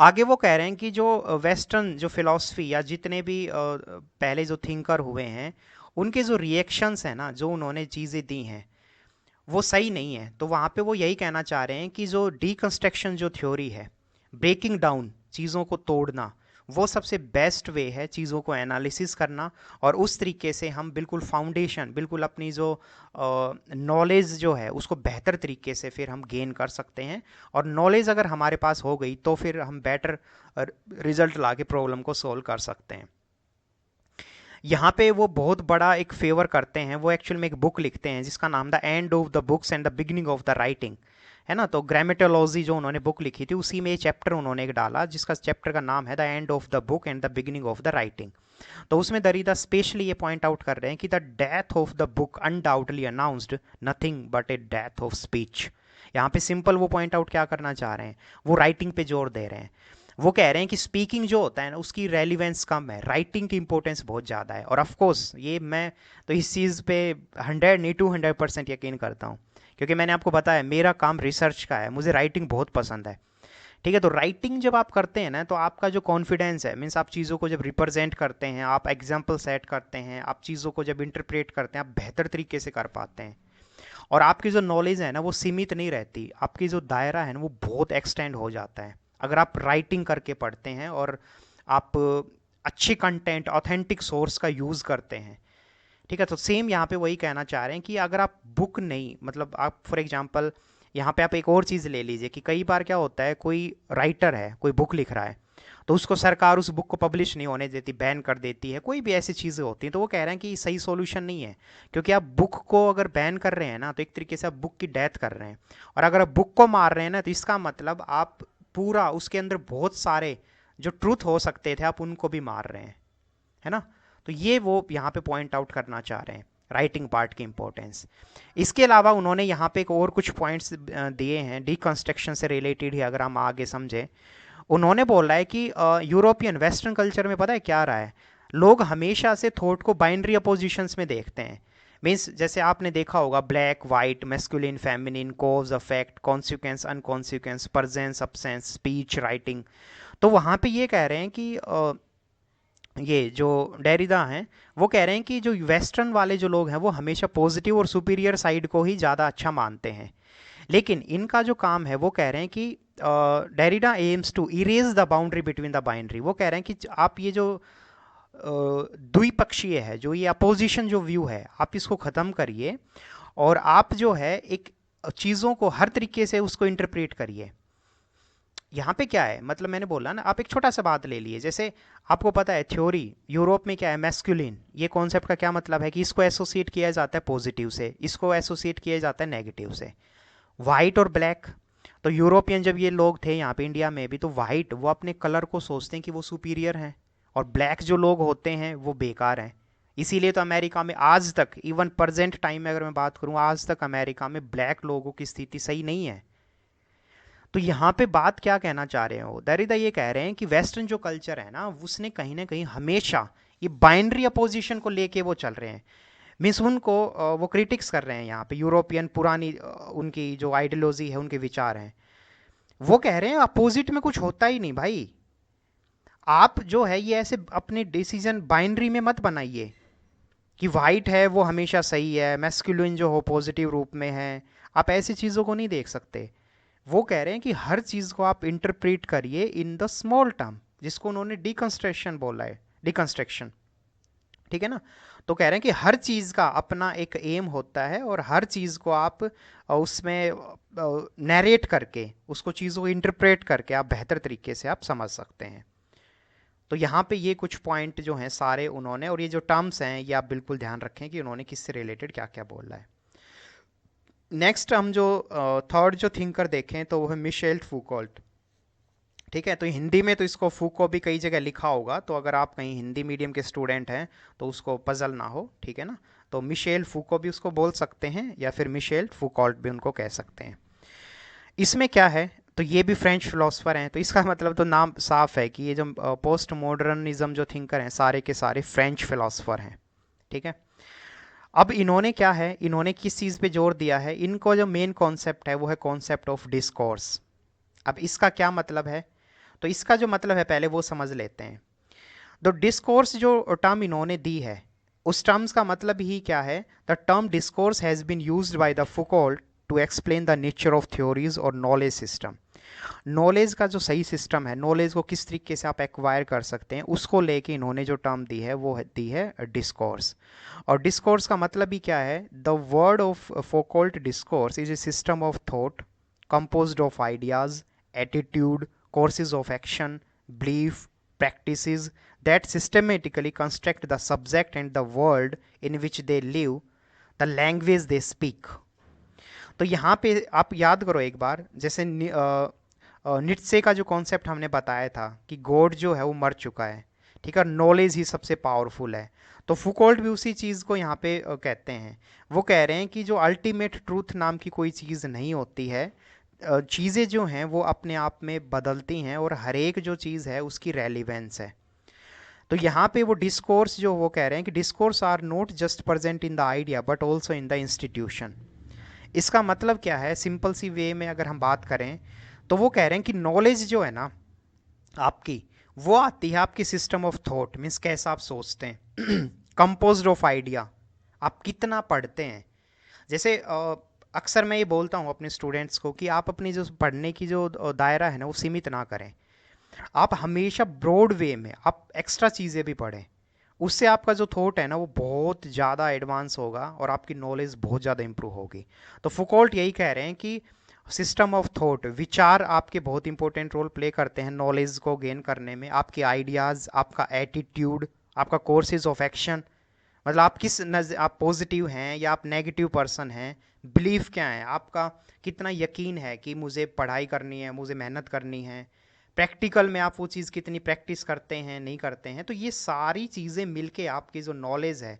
आगे वो कह रहे हैं कि जो वेस्टर्न जो फिलॉसफी या जितने भी पहले जो थिंकर हुए हैं, उनके जो रिएक्शंस हैं ना, जो उन्होंने चीज़ें दी हैं वो सही नहीं है। तो वहाँ पे वो यही कहना चाह रहे हैं कि जो डीकंस्ट्रक्शन जो थ्योरी है, ब्रेकिंग डाउन, चीज़ों को तोड़ना, वो सबसे बेस्ट वे है चीज़ों को एनालिसिस करना, और उस तरीके से हम बिल्कुल फाउंडेशन, बिल्कुल अपनी जो नॉलेज जो है उसको बेहतर तरीके से फिर हम गेन कर सकते हैं। और नॉलेज अगर हमारे पास हो गई तो फिर हम बेटर रिजल्ट ला के प्रॉब्लम को सोल्व कर सकते हैं। यहाँ पे वो बहुत बड़ा एक फेवर करते हैं, वो एक्चुअल में एक बुक लिखते हैं जिसका नाम the end of the books and the beginning of the writing, है ना। तो ग्रामेटोलॉजी जो उन्होंने बुक लिखी थी उसी में ये चैप्टर उन्होंने एक डाला जिसका चैप्टर का नाम है the end of the book and the beginning of the writing. तो उसमें दरीदा स्पेशली ये पॉइंट आउट कर रहे हैं कि the death of the book undoubtedly announced nothing but A death of speech. यहाँ पे सिंपल वो पॉइंट आउट क्या करना चाह रहे हैं, वो राइटिंग पे जोर दे रहे हैं। वो कह रहे हैं कि स्पीकिंग जो होता है ना उसकी रेलिवेंस कम है, राइटिंग की इंपॉर्टेंस बहुत ज़्यादा है। और ऑफ कोर्स ये मैं तो इस चीज़ पे 100 नहीं 200% यकीन करता हूँ, क्योंकि मैंने आपको बताया मेरा काम रिसर्च का है, मुझे राइटिंग बहुत पसंद है। ठीक है, तो राइटिंग जब आप करते हैं ना तो आपका जो कॉन्फिडेंस है, मीन्स आप चीज़ों को जब रिप्रेजेंट करते हैं, आप एग्जाम्पल सेट करते हैं, आप चीज़ों को जब इंटरप्रेट करते हैं, आप बेहतर तरीके से कर पाते हैं। और आपकी जो नॉलेज है ना वो सीमित नहीं रहती, आपकी जो दायरा है ना वो बहुत एक्सटेंड हो जाता है अगर आप राइटिंग करके पढ़ते हैं और आप अच्छे कंटेंट, ऑथेंटिक सोर्स का यूज़ करते हैं। ठीक है, तो सेम यहाँ पे वही कहना चाह रहे हैं कि अगर आप बुक नहीं, मतलब आप फॉर एग्जांपल यहाँ पे आप एक और चीज़ ले लीजिए कि कई बार क्या होता है, कोई राइटर है, कोई बुक लिख रहा है, तो उसको सरकार उस बुक को पब्लिश नहीं होने देती, बैन कर देती है, कोई भी ऐसी चीज़ें होती हैं। तो वो कह रहे हैं कि सही सॉल्यूशन नहीं है, क्योंकि आप बुक को अगर बैन कर रहे हैं ना तो एक तरीके से आप बुक की डेथ कर रहे हैं। और अगर आप बुक को मार रहे हैं ना तो इसका मतलब आप पूरा उसके अंदर बहुत सारे जो ट्रूथ हो सकते थे आप उनको भी मार रहे हैं, है ना। तो ये वो यहाँ पे पॉइंट आउट करना चाह रहे हैं, राइटिंग पार्ट की इंपॉर्टेंस। इसके अलावा उन्होंने यहाँ पे एक और कुछ पॉइंट्स दिए हैं डीकंस्ट्रक्शन से रिलेटेड ही, अगर हम आगे समझें। उन्होंने बोला है कि यूरोपियन वेस्टर्न कल्चर में पता है क्या रहा है, लोग हमेशा से थॉट को बाइनरी अपोजिशंस में देखते हैं। मीन्स जैसे आपने देखा होगा black white, masculine feminine, cause effect, consequence unconsequence, presence absence, speech writing. तो वहाँ पे ये कह रहे हैं कि ये जो डेरिदा हैं वो कह रहे हैं कि जो वेस्टर्न वाले जो लोग हैं वो हमेशा पॉजिटिव और सुपीरियर साइड को ही ज़्यादा अच्छा मानते हैं। लेकिन इनका जो काम है वो कह रहे हैं कि Derrida aims to erase the boundary between the binary. वो कह रहे हैं कि आप ये जो द्विपक्षीय है, जो ये अपोजिशन जो व्यू है, आप इसको ख़त्म करिए और आप जो है एक चीज़ों को हर तरीके से उसको इंटरप्रेट करिए। यहाँ पे क्या है, मतलब मैंने बोला ना, आप एक छोटा सा बात ले लिए, जैसे आपको पता है थ्योरी यूरोप में क्या है, मैस्कुलिन, ये कॉन्सेप्ट का क्या मतलब है कि इसको एसोसिएट किया जाता है पॉजिटिव से, इसको एसोसिएट किया जाता है नेगेटिव से। वाइट और ब्लैक, तो यूरोपियन जब ये लोग थे यहाँ पे इंडिया में भी, तो वाइट वो अपने कलर को सोचते हैं कि वो सुपीरियर हैं, और ब्लैक जो लोग होते हैं वो बेकार हैं। इसीलिए तो अमेरिका में आज तक, इवन प्रेजेंट टाइम में अगर मैं बात करूँ, आज तक अमेरिका में ब्लैक लोगों की स्थिति सही नहीं है। तो यहाँ पे बात क्या कहना चाह रहे हो, दरिदा ये कह रहे हैं कि वेस्टर्न जो कल्चर है ना उसने कहीं ना कहीं हमेशा ये बाइनरी अपोजिशन को लेके वो चल रहे हैं। मीन्स उनको वो क्रिटिक्स कर रहे हैं यहाँ पे, यूरोपियन पुरानी उनकी जो आइडियोलॉजी है, उनके विचार हैं, वो कह रहे हैं अपोजिट में कुछ होता ही नहीं भाई। आप जो है ये ऐसे अपने डिसीजन बाइनरी में मत बनाइए कि वाइट है वो हमेशा सही है, मैस्कुलिन जो हो पॉजिटिव रूप में है, आप ऐसी चीज़ों को नहीं देख सकते। वो कह रहे हैं कि हर चीज़ को आप इंटरप्रेट करिए इन द स्मॉल टर्म, जिसको उन्होंने डिकंस्ट्रक्शन बोला है, डिकंस्ट्रक्शन। ठीक है ना। तो कह रहे हैं कि हर चीज़ का अपना एक एम होता है और हर चीज़ को आप उसमें नैरेट करके, उसको चीज़ों को इंटरप्रेट करके आप बेहतर तरीके से आप समझ सकते हैं। तो यहाँ पे ये कुछ पॉइंट जो हैं सारे उन्होंने, और ये जो टर्म्स हैं ये आप बिल्कुल ध्यान रखें कि उन्होंने किससे रिलेटेड क्या क्या बोला है। नेक्स्ट हम जो थर्ड जो थिंकर देखें तो वो है मिशेल फूकोल्ट। ठीक है, तो हिंदी में तो इसको फूको भी कई जगह लिखा होगा, तो अगर आप कहीं हिंदी मीडियम के स्टूडेंट हैं तो उसको पजल ना हो, ठीक है ना। तो मिशेल फूको भी उसको बोल सकते हैं या फिर मिशेल फूकॉल्ट भी उनको कह सकते हैं। इसमें क्या है, तो ये भी फ्रेंच फिलोसफर हैं, तो इसका मतलब तो नाम साफ है कि ये जो पोस्ट मॉडर्निज्म जो थिंकर हैं सारे के सारे फ्रेंच फिलोसफर हैं। ठीक है। अब इन्होंने क्या है, इन्होंने किस चीज़ पे जोर दिया है, इनको जो मेन कॉन्सेप्ट है वो है कॉन्सेप्ट ऑफ डिस्कोर्स। अब इसका क्या मतलब है, तो इसका जो मतलब है पहले वो समझ लेते हैं। तो डिस्कोर्स जो टर्म इन्होंने दी है, उस टर्म्स का मतलब ही क्या है, the term discourse has been used by the Foucault to explain the nature of theories और नॉलेज सिस्टम। नॉलेज का जो सही सिस्टम है, नॉलेज को किस तरीके से आप एक्वायर कर सकते हैं, उसको लेके इन्होंने जो टर्म दी है वो दी है डिस्कोर्स। और डिस्कोर्स का मतलब ही क्या है, the word of Foucault discourse is a system of thought composed of ideas, attitude, courses of action, belief, practices that systematically construct the subject and the world in which they live, the language they speak. तो यहाँ पे आप याद करो एक बार, जैसे नित्से का जो कॉन्सेप्ट हमने बताया था कि गॉड जो है वो मर चुका है, ठीक है, नॉलेज ही सबसे पावरफुल है। तो फुकोल्ट भी उसी चीज़ को यहाँ पे कहते हैं। वो कह रहे हैं कि जो अल्टीमेट ट्रूथ नाम की कोई चीज़ नहीं होती है, चीज़ें जो हैं वो अपने आप में बदलती हैं और हर एक जो चीज़ है उसकी रेलिवेंस है। तो यहाँ पे वो डिस्कोर्स जो वो कह रहे हैं कि discourse are not just present in the idea but also in the institution. इसका मतलब क्या है, सिंपल सी वे में अगर हम बात करें तो वो कह रहे हैं कि नॉलेज जो है ना आपकी, वो आती है आपकी सिस्टम ऑफ थॉट, मीन्स कैसा आप सोचते हैं, कंपोज्ड ऑफ आइडिया, आप कितना पढ़ते हैं। जैसे अक्सर मैं ये बोलता हूँ अपने स्टूडेंट्स को कि आप अपनी जो पढ़ने की जो दायरा है ना वो सीमित ना करें। आप हमेशा ब्रॉड वे में आप एक्स्ट्रा चीज़ें भी पढ़ें, उससे आपका जो थॉट है ना वो बहुत ज़्यादा एडवांस होगा और आपकी नॉलेज बहुत ज़्यादा इंप्रूव होगी। तो फुकोल्ट यही कह रहे हैं कि सिस्टम ऑफ थॉट, विचार आपके बहुत इंपॉर्टेंट रोल प्ले करते हैं नॉलेज को गेन करने में। आपके आइडियाज़, आपका एटीट्यूड, आपका कोर्सेज ऑफ एक्शन, मतलब आप आप पॉजिटिव हैं या आप नेगेटिव पर्सन हैं, बिलीफ क्या है आपका, कितना यकीन है कि मुझे पढ़ाई करनी है, मुझे मेहनत करनी है, प्रैक्टिकल में आप वो चीज़ कितनी प्रैक्टिस करते हैं नहीं करते हैं। तो ये सारी चीज़ें मिलके आपकी जो नॉलेज है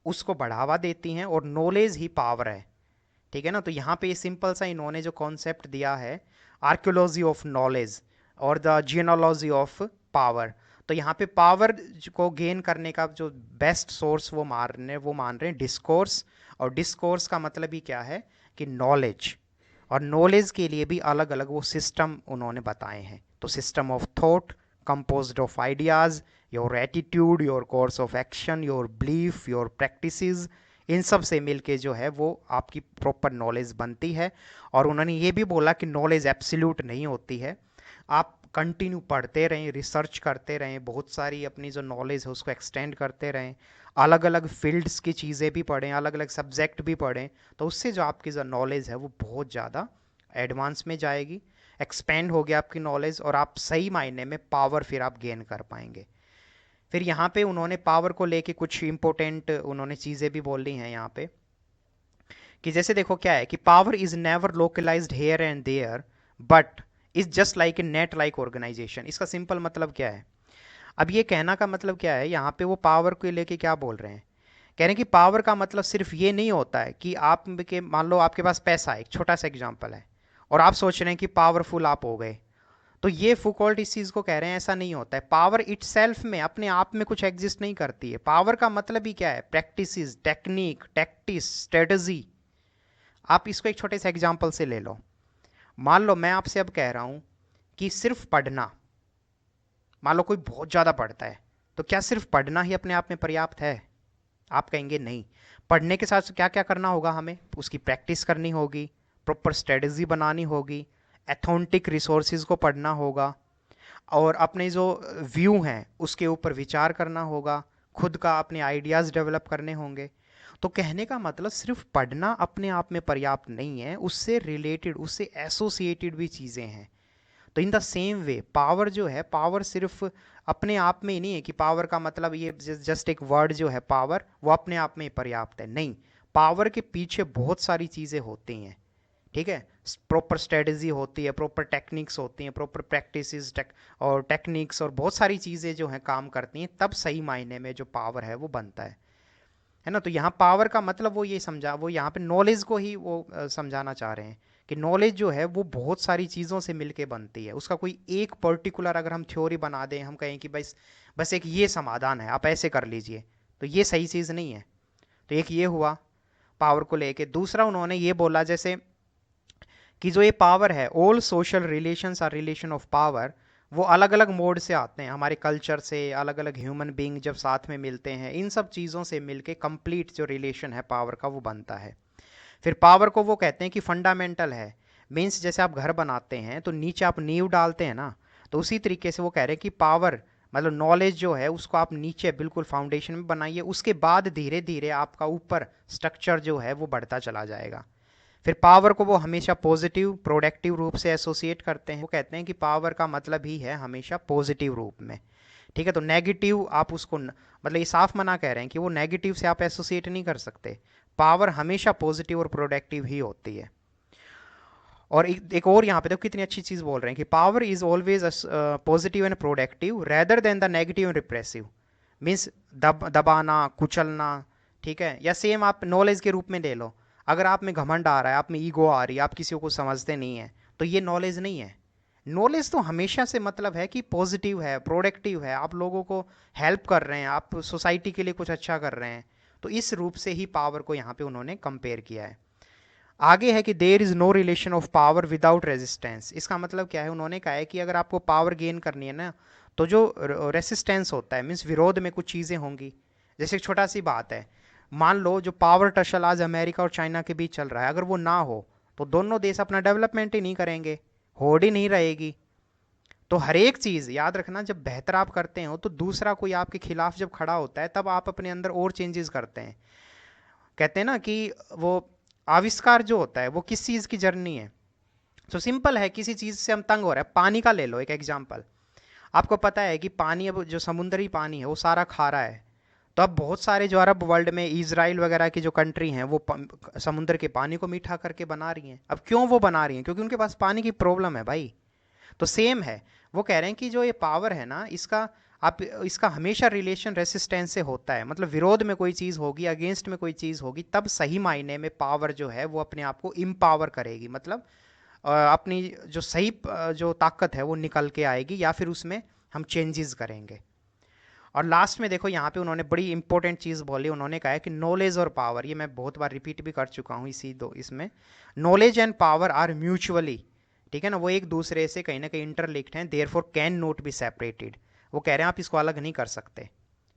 उसको बढ़ावा देती हैं और नॉलेज ही पावर है। ठीक है ना। तो यहाँ पे ये सिंपल सा इन्होंने जो कॉन्सेप्ट दिया है, आर्कियोलॉजी ऑफ नॉलेज और द जियोनोलॉजी ऑफ पावर, तो यहाँ पे पावर को गेन करने का जो बेस्ट सोर्स वो मान रहे हैं डिस्कोर्स। और डिस्कोर्स का मतलब ही क्या है कि नॉलेज, और नॉलेज के लिए भी अलग अलग वो सिस्टम उन्होंने बताए हैं। तो system of thought composed of ideas, your attitude, your course of action, your belief, your practices, इन सब से मिलके जो है वो आपकी प्रॉपर नॉलेज बनती है। और उन्होंने ये भी बोला कि नॉलेज एब्सोल्यूट नहीं होती है, आप कंटिन्यू पढ़ते रहें, रिसर्च करते रहें, बहुत सारी अपनी जो नॉलेज है उसको एक्सटेंड करते रहें, अलग अलग फील्ड्स की चीज़ें भी पढ़ें, अलग अलग सब्जेक्ट भी पढ़ें, तो उससे जो आपकी जो नॉलेज है वो बहुत ज़्यादा एडवांस में जाएगी, एक्सपेंड होगी आपकी नॉलेज, और आप सही मायने में पावर फिर आप गेन कर पाएंगे। फिर यहाँ पे उन्होंने पावर को लेके कुछ इंपॉर्टेंट उन्होंने चीज़ें भी बोली हैं यहाँ पे, कि जैसे देखो क्या है कि power is never localized here and there but is just like a net like organization. इसका सिंपल मतलब क्या है, अब ये कहना का मतलब क्या है, यहाँ पे वो पावर को लेके क्या बोल रहे हैं, कह रहे हैं कि पावर का मतलब सिर्फ ये नहीं होता है कि आप के मान लो आपके पास पैसा है, एक छोटा सा एग्जांपल है, और आप सोच रहे हैं कि पावरफुल आप हो गए, तो ये फुकॉल्ट इस चीज़ को कह रहे हैं ऐसा नहीं होता है। पावर इटसेल्फ में अपने आप में कुछ एग्जिस्ट नहीं करती है। पावर का मतलब ही क्या है, प्रैक्टिसेस, टेक्निक, टैक्टिस, स्ट्रेटजी। आप इसको एक छोटे से एग्जांपल से ले लो। मान लो मैं आपसे अब कह रहा हूं कि सिर्फ पढ़ना, मान लो कोई बहुत ज़्यादा पढ़ता है, तो क्या सिर्फ पढ़ना ही अपने आप में पर्याप्त है? आप कहेंगे नहीं। पढ़ने के साथ क्या क्या करना होगा, हमें उसकी प्रैक्टिस करनी होगी, प्रॉपर स्ट्रेटजी बनानी होगी, एथेंटिक रिसोर्सेज को पढ़ना होगा, और अपने जो व्यू हैं उसके ऊपर विचार करना होगा, खुद का अपने आइडियाज़ डेवलप करने होंगे। तो कहने का मतलब सिर्फ पढ़ना अपने आप में पर्याप्त नहीं है, उससे रिलेटेड, उससे एसोसिएटेड भी चीज़ें हैं। तो in the same way power जो है, पावर सिर्फ अपने आप में ही नहीं है कि पावर का मतलब ये जस्ट एक वर्ड जो है पावर वो अपने आप में ही पर्याप्त है, नहीं। पावर के पीछे बहुत सारी चीज़ें होती हैं। ठीक है, प्रॉपर स्ट्रेटजी होती है, प्रॉपर टेक्निक्स होती हैं, प्रॉपर प्रैक्टिसेस और टेक्निक्स और बहुत सारी चीज़ें जो हैं काम करती हैं, तब सही मायने में जो पावर है वो बनता है। है ना। तो यहाँ पावर का मतलब वो ये समझा, वो यहाँ पे नॉलेज को ही वो समझाना चाह रहे हैं कि नॉलेज जो है वो बहुत सारी चीज़ों से मिलके बनती है। उसका कोई एक पर्टिकुलर अगर हम थ्योरी बना दें, हम कहें कि बस बस एक ये समाधान है, आप ऐसे कर लीजिए, तो ये सही चीज़ नहीं है। तो एक ये हुआ पावर को लेके। दूसरा उन्होंने ये बोला जैसे कि जो ये पावर है, all social relations are relation of power, वो अलग अलग मोड से आते हैं, हमारे कल्चर से, अलग अलग ह्यूमन बींग जब साथ में मिलते हैं, इन सब चीज़ों से मिलके कंप्लीट जो रिलेशन है पावर का वो बनता है। फिर पावर को वो कहते हैं कि फंडामेंटल है। मीन्स जैसे आप घर बनाते हैं तो नीचे आप नींव डालते हैं ना, तो उसी तरीके से वो कह रहे हैं कि पावर मतलब नॉलेज जो है उसको आप नीचे बिल्कुल फाउंडेशन में बनाइए, उसके बाद धीरे धीरे आपका ऊपर स्ट्रक्चर जो है वो बढ़ता चला जाएगा। फिर पावर को वो हमेशा पॉजिटिव प्रोडक्टिव रूप से एसोसिएट करते हैं। वो कहते हैं कि पावर का मतलब ही है हमेशा पॉजिटिव रूप में, ठीक है। तो नेगेटिव आप उसको मतलब ये साफ मना कह रहे हैं कि वो नेगेटिव से आप एसोसिएट नहीं कर सकते। पावर हमेशा पॉजिटिव और प्रोडक्टिव ही होती है। और एक और यहाँ पे तो कितनी अच्छी चीज़ बोल रहे हैं कि power is always positive and productive rather than the negative and repressive. Means दबाना कुचलना, ठीक है। या सेम आप नॉलेज के रूप में ले लो, अगर आप में घमंड आ रहा है, आप में ईगो आ रही है, आप किसी को समझते नहीं है, तो ये नॉलेज नहीं है। नॉलेज तो हमेशा से मतलब है कि पॉजिटिव है, प्रोडक्टिव है, आप लोगों को हेल्प कर रहे हैं, आप सोसाइटी के लिए कुछ अच्छा कर रहे हैं। तो इस रूप से ही पावर को यहाँ पे उन्होंने कंपेयर किया है। आगे है कि there is no relation of power without resistance. इसका मतलब क्या है, उन्होंने कहा है कि अगर आपको पावर गेन करनी है ना, तो जो रेसिस्टेंस होता है, मीन्स विरोध में कुछ चीज़ें होंगी। जैसे एक छोटा सी बात है, मान लो जो पावर टसल आज अमेरिका और चाइना के बीच चल रहा है, अगर वो ना हो तो दोनों देश अपना डेवलपमेंट ही नहीं करेंगे, होड़ ही नहीं रहेगी। तो हर एक चीज़ याद रखना, जब बेहतर आप करते हो तो दूसरा कोई आपके खिलाफ जब खड़ा होता है तब आप अपने अंदर और चेंजेस करते हैं। कहते हैं ना कि वो आविष्कार जो होता है वो किस चीज़ की जर्नी है। तो सिंपल है, किसी चीज़ से हम तंग हो रहे हैं, पानी का ले लो एक एग्जांपल। आपको पता है कि पानी, अब जो समुद्री पानी है वो सारा खारा है। तो अब बहुत सारे जो अरब वर्ल्ड में इजराइल वगैरह की जो कंट्री हैं वो समुद्र के पानी को मीठा करके बना रही हैं। अब क्यों वो बना रही हैं? क्योंकि उनके पास पानी की प्रॉब्लम है भाई। तो सेम है, वो कह रहे हैं कि जो ये पावर है ना, इसका आप इसका हमेशा रिलेशन रेसिस्टेंस से होता है। मतलब विरोध में कोई चीज़ होगी, अगेंस्ट में कोई चीज़ होगी, तब सही मायने में पावर जो है वो अपने आप को इम्पावर करेगी। मतलब अपनी जो सही जो ताकत है वो निकल के आएगी, या फिर उसमें हम चेंजेस करेंगे। और लास्ट में देखो यहाँ पे उन्होंने बड़ी इंपॉर्टेंट चीज़ बोली। उन्होंने कहा है कि नॉलेज और पावर, ये मैं बहुत बार रिपीट भी कर चुका हूँ इसी दो इसमें, knowledge and power are mutually, ठीक है ना, वो एक दूसरे से कहीं ना कहीं इंटरलिंक्ड हैं, therefore can not be separated. वो कह रहे हैं आप इसको अलग नहीं कर सकते,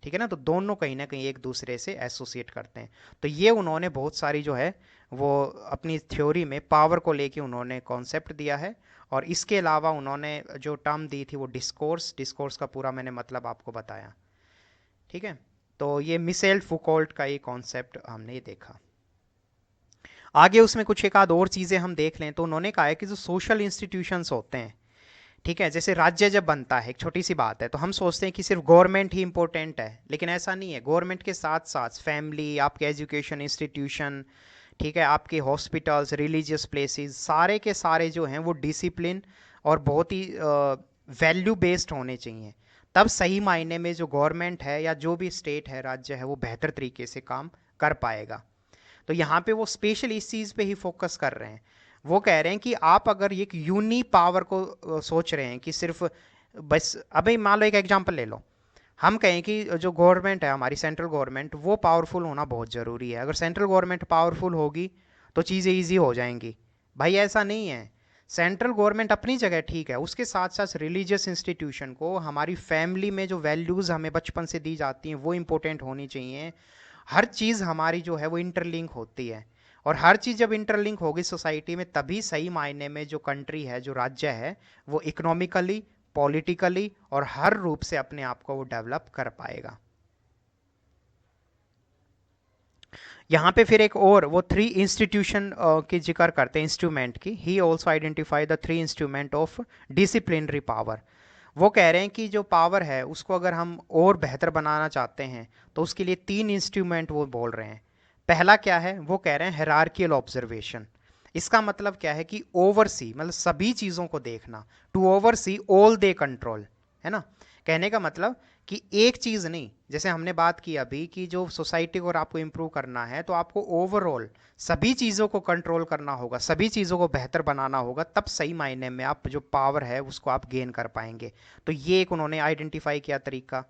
ठीक है ना। तो दोनों कहीं ना कहीं एक दूसरे से एसोसिएट करते हैं। तो ये उन्होंने बहुत सारी जो है वो अपनी थ्योरी में पावर को लेके उन्होंने कॉन्सेप्ट दिया है। और इसके अलावा उन्होंने जो टर्म दी थी वो डिस्कोर्स, डिस्कोर्स का पूरा मैंने मतलब आपको बताया, ठीक है। तो ये मिशेल फुकोल्ट का ये कॉन्सेप्ट हमने ये देखा। आगे उसमें कुछ एक आध और चीज़ें हम देख लें तो उन्होंने कहा है कि जो सोशल इंस्टीट्यूशंस होते हैं, ठीक है, जैसे राज्य जब बनता है, एक छोटी सी बात है, तो हम सोचते हैं कि सिर्फ गवर्नमेंट ही इंपॉर्टेंट है, लेकिन ऐसा नहीं है। गवर्नमेंट के साथ साथ फैमिली, आपके एजुकेशन इंस्टीट्यूशन, ठीक है, आपके हॉस्पिटल्स, रिलीजियस प्लेसेस, सारे के सारे जो हैं वो डिसिप्लिन और बहुत ही वैल्यू बेस्ड होने चाहिए। तब सही मायने में जो गवर्नमेंट है या जो भी स्टेट है, राज्य है, वो बेहतर तरीके से काम कर पाएगा। तो यहाँ पे वो स्पेशल इस चीज़ पे ही फोकस कर रहे हैं। वो कह रहे हैं कि आप अगर एक यूनी पावर को सोच रहे हैं कि सिर्फ बस, अभी मान लो एक एग्जांपल ले लो, हम कहें कि जो गवर्नमेंट है हमारी सेंट्रल गवर्नमेंट, वो पावरफुल होना बहुत ज़रूरी है। अगर सेंट्रल गवर्नमेंट पावरफुल होगी तो चीज़ें ईजी हो जाएंगी। भाई ऐसा नहीं है। सेंट्रल गवर्नमेंट अपनी जगह ठीक है, उसके साथ साथ रिलीजियस इंस्टीट्यूशन को, हमारी फैमिली में जो वैल्यूज़ हमें बचपन से दी जाती हैं वो इंपॉर्टेंट होनी चाहिए। हर चीज़ हमारी जो है वो इंटरलिंक होती है। और हर चीज़ जब इंटरलिंक होगी सोसाइटी में, तभी सही मायने में जो कंट्री है, जो राज्य है, वो इकोनॉमिकली, पॉलिटिकली और हर रूप से अपने आप को वो डेवलप कर पाएगा। यहाँ पे फिर एक और वो थ्री इंस्टीट्यूशन की जिक्र करते हैं इंस्ट्रूमेंट की। He also identify the three instrument of disciplinary power. वो कह रहे हैं कि जो पावर है उसको अगर हम और बेहतर बनाना चाहते हैं तो उसके लिए तीन इंस्ट्रूमेंट वो बोल रहे हैं। पहला क्या है, वो कह रहे हैं हायरार्कियल ऑब्जर्वेशन। इसका मतलब क्या है कि ओवरसी, मतलब सभी चीज़ों को देखना, to oversee all they control, है ना। कहने का मतलब कि एक चीज़ नहीं, जैसे हमने बात की अभी कि जो सोसाइटी को आपको इम्प्रूव करना है तो आपको ओवरऑल सभी चीज़ों को कंट्रोल करना होगा, सभी चीज़ों को बेहतर बनाना होगा, तब सही मायने में आप जो पावर है उसको आप गेन कर पाएंगे। तो ये एक उन्होंने आइडेंटिफाई किया तरीका।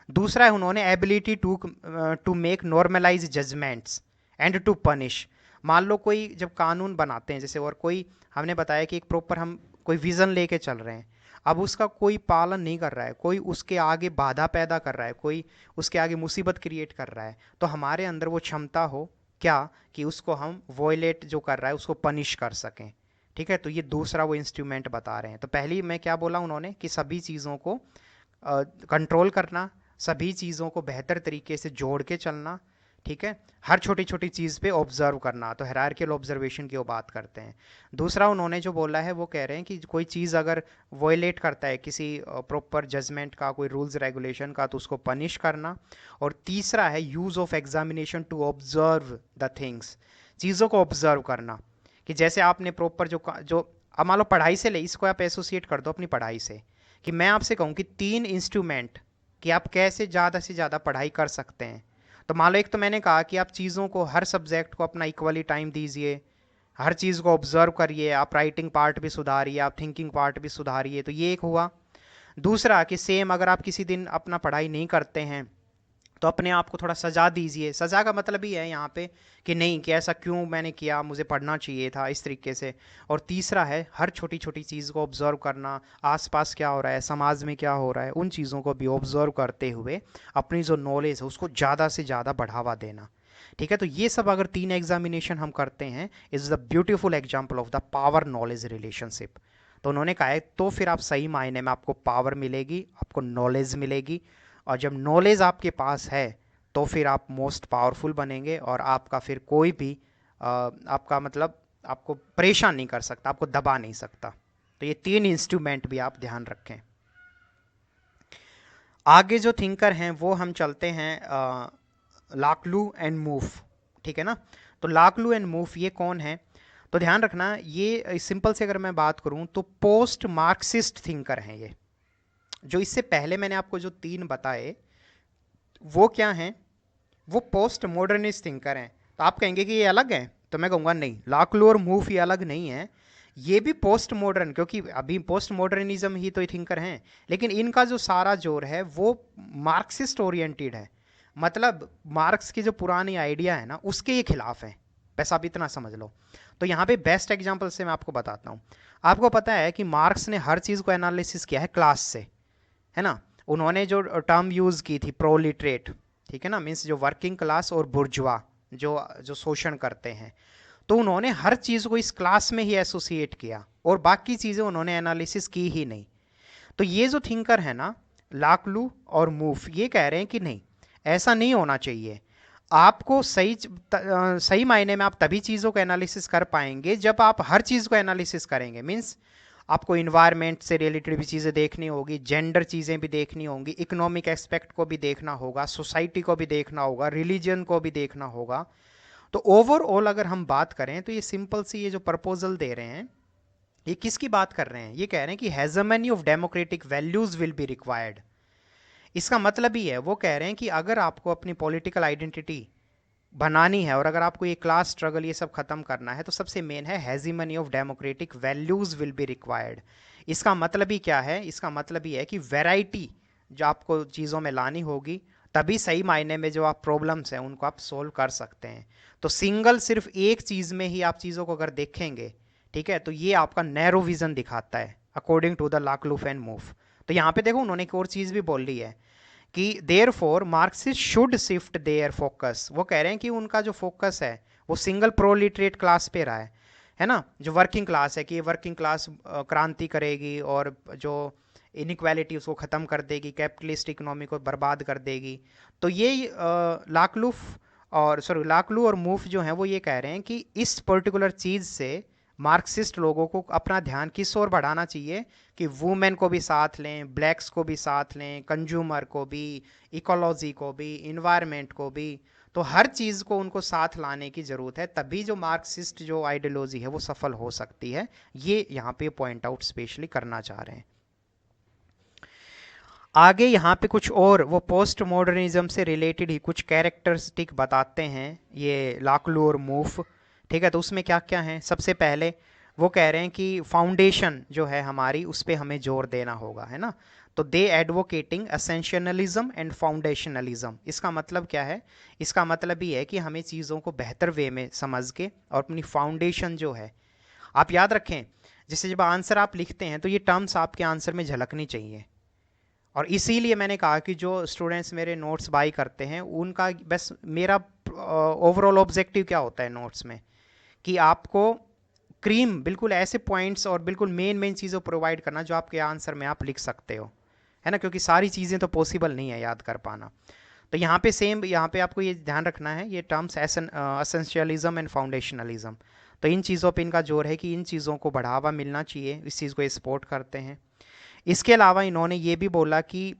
दूसरा है उन्होंने ability to make normalize judgments and to punish. मान लो कोई जब कानून बनाते हैं जैसे, और कोई हमने बताया कि एक प्रॉपर हम कोई विजन लेके चल रहे हैं, अब उसका कोई पालन नहीं कर रहा है, कोई उसके आगे बाधा पैदा कर रहा है, कोई उसके आगे मुसीबत क्रिएट कर रहा है, तो हमारे अंदर वो क्षमता हो क्या कि उसको हम वॉयलेट जो कर रहा है उसको पनिश कर सकें। ठीक है, तो ये दूसरा वो इंस्ट्रूमेंट बता रहे हैं। तो पहली मैं क्या बोला उन्होंने कि सभी चीज़ों को कंट्रोल करना, सभी चीज़ों को बेहतर तरीके से जोड़ के चलना। ठीक है, हर छोटी छोटी चीज़ पे ऑब्जर्व करना, तो हायरार्किकल ऑब्जर्वेशन की वो बात करते हैं। दूसरा उन्होंने जो बोला है वो कह रहे हैं कि कोई चीज़ अगर वॉयलेट करता है किसी प्रॉपर जजमेंट का, कोई रूल्स रेगुलेशन का, तो उसको पनिश करना। और तीसरा है use of examination to observe the things, चीज़ों को ऑब्जर्व करना। कि जैसे आपने प्रॉपर जो अब मान लो पढ़ाई से ले, इसको आप एसोसिएट कर दो अपनी पढ़ाई से, कि मैं आपसे कहूँ कि 3 इंस्ट्रूमेंट कि आप कैसे ज़्यादा से ज़्यादा पढ़ाई कर सकते हैं। तो मान लो एक तो मैंने कहा कि आप चीज़ों को, हर सब्जेक्ट को अपना इक्वली टाइम दीजिए, हर चीज़ को ऑब्जर्व करिए, आप राइटिंग पार्ट भी सुधारिए, आप थिंकिंग पार्ट भी सुधारिए, तो ये एक हुआ। दूसरा कि सेम अगर आप किसी दिन अपना पढ़ाई नहीं करते हैं तो अपने आप को थोड़ा सजा दीजिए। सजा का मतलब ही है यहाँ पे कि नहीं, कि ऐसा क्यों मैंने किया, मुझे पढ़ना चाहिए था, इस तरीके से। और तीसरा है हर छोटी छोटी चीज़ को ऑब्जर्व करना, आसपास क्या हो रहा है, समाज में क्या हो रहा है, उन चीज़ों को भी ऑब्जर्व करते हुए अपनी जो नॉलेज है उसको ज़्यादा से ज़्यादा बढ़ावा देना। ठीक है, तो ये सब अगर 3 एग्जामिनेशन हम करते हैं, is the beautiful example of the power knowledge relationship. तो उन्होंने कहा है तो फिर आप सही मायने में आपको पावर मिलेगी, आपको नॉलेज मिलेगी, और जब नॉलेज आपके पास है तो फिर आप मोस्ट पावरफुल बनेंगे, और आपका फिर कोई भी आपका मतलब आपको परेशान नहीं कर सकता, आपको दबा नहीं सकता। तो ये 3 इंस्ट्रूमेंट भी आप ध्यान रखें। आगे जो थिंकर हैं वो हम चलते हैं लाकलू एंड मूफ। ठीक है ना, तो लाकलू एंड मूफ ये कौन है? तो ध्यान रखना, ये सिंपल से अगर मैं बात करूं तो पोस्ट मार्क्सिस्ट थिंकर हैं ये। जो इससे पहले मैंने आपको जो 3 बताए वो क्या हैं? वो पोस्ट मॉडर्निस्ट थिंकर हैं। तो आप कहेंगे कि ये अलग है, तो मैं कहूँगा नहीं, लाकलू और मूफ ये अलग नहीं है, ये भी पोस्ट मॉडर्न, क्योंकि अभी पोस्ट मॉडर्निज्म ही तो थिंकर हैं, लेकिन इनका जो सारा जोर है वो मार्क्सिस्ट ओरिएंटेड है। मतलब मार्क्स की जो पुरानी आइडिया है ना उसके ये खिलाफ है, बस आप इतना समझ लो। तो यहाँ पे बेस्ट एग्जाम्पल से मैं आपको बताता हूँ। आपको पता है कि मार्क्स ने हर चीज़ को एनालिसिस किया है क्लास से, है ना। उन्होंने जो टर्म यूज़ की थी प्रोलिटरेट, ठीक है ना, मीन्स जो वर्किंग क्लास और बुर्जुआ जो जो शोषण करते हैं, तो उन्होंने हर चीज़ को इस क्लास में ही एसोसिएट किया और बाकी चीज़ें उन्होंने एनालिसिस की ही नहीं। तो ये जो थिंकर है ना लाकलू और मूफ, ये कह रहे हैं कि नहीं, ऐसा नहीं होना चाहिए। आपको सही मायने में आप तभी चीज़ों को एनालिसिस कर पाएंगे जब आप हर चीज़ को एनालिसिस करेंगे। मीन्स आपको इन्वायरमेंट से रिलेटेड भी चीज़ें देखनी होगी, जेंडर चीज़ें भी देखनी होंगी, इकोनॉमिक एस्पेक्ट को भी देखना होगा, सोसाइटी को भी देखना होगा, रिलीजन को भी देखना होगा। तो ओवरऑल अगर हम बात करें तो ये सिंपल सी ये जो प्रपोजल दे रहे हैं, ये किसकी बात कर रहे हैं? ये कह रहे हैं कि hegemony of democratic values will be required. इसका मतलब ही है, वो कह रहे हैं कि अगर आपको अपनी पॉलिटिकल आइडेंटिटी बनानी है और अगर आपको ये क्लास स्ट्रगल ये सब खत्म करना है, तो सबसे मेन है hegemony of democratic values will be required. इसका मतलब ही क्या है? इसका मतलब ही है कि वैरायटी जो आपको चीज़ों में लानी होगी, तभी सही मायने में जो आप प्रॉब्लम्स हैं उनको आप सोल्व कर सकते हैं। तो सिंगल सिर्फ एक चीज़ में ही आप चीज़ों को अगर देखेंगे, ठीक है, तो ये आपका नैरो विजन दिखाता है अकॉर्डिंग टू द लाकलूफ एंड मूफ। तो यहाँ पे देखो उन्होंने एक और चीज़ भी बोल ली है कि therefore Marxist should shift their focus. वो कह रहे हैं कि उनका जो फोकस है वो सिंगल प्रोलिटरेट क्लास पे रहा है ना, जो वर्किंग क्लास है, कि ये वर्किंग क्लास क्रांति करेगी और जो इनइक्वालिटी उसको ख़त्म कर देगी, कैपिटलिस्ट इकोनॉमी को बर्बाद कर देगी। तो ये लाकलू और मूफ जो हैं वो ये कह रहे हैं कि इस पर्टिकुलर चीज़ से मार्क्सिस्ट लोगों को अपना ध्यान किस ओर बढ़ाना चाहिए कि वुमेन को भी साथ लें, ब्लैक्स को भी साथ लें, कंज्यूमर को भी, इकोलॉजी को भी, इन्वायरमेंट को भी। तो हर चीज़ को उनको साथ लाने की ज़रूरत है, तभी जो मार्क्सिस्ट जो आइडियोलॉजी है वो सफल हो सकती है। ये यहाँ पे पॉइंट आउट स्पेशली करना चाह रहे हैं। आगे यहाँ पे कुछ और वो पोस्ट मॉडर्निज्म से रिलेटेड ही कुछ कैरेक्टरिस्टिक बताते हैं ये लाकलू और मूफ। ठीक है, तो उसमें क्या क्या है, सबसे पहले वो कह रहे हैं कि फाउंडेशन जो है हमारी उस पर हमें जोर देना होगा, है ना। तो दे एडवोकेटिंग असेंशनलिज्म एंड फाउंडेशनलिज्म। इसका मतलब क्या है, इसका मतलब ये है कि हमें चीज़ों को बेहतर वे में समझ के और अपनी फाउंडेशन जो है, आप याद रखें जैसे जब आंसर आप लिखते हैं तो ये टर्म्स आपके आंसर में झलकनी चाहिए। और इसीलिए मैंने कहा कि जो स्टूडेंट्स मेरे नोट्स बाई करते हैं उनका बस मेरा ओवरऑल ऑब्जेक्टिव क्या होता है नोट्स में, कि आपको क्रीम बिल्कुल ऐसे पॉइंट्स और बिल्कुल मेन मेन चीज़ें प्रोवाइड करना जो आपके आंसर में आप लिख सकते हो, है ना, क्योंकि सारी चीज़ें तो पॉसिबल नहीं है याद कर पाना। तो यहाँ पे सेम, यहाँ पे आपको ये ध्यान रखना है ये टर्म्स एसेंशियलिज्म एंड फाउंडेशनलिज्म, तो इन चीज़ों पे इनका जोर है कि इन चीज़ों को बढ़ावा मिलना चाहिए, इस चीज़ को ये सपोर्ट करते हैं। इसके अलावा इन्होंने ये भी बोला कि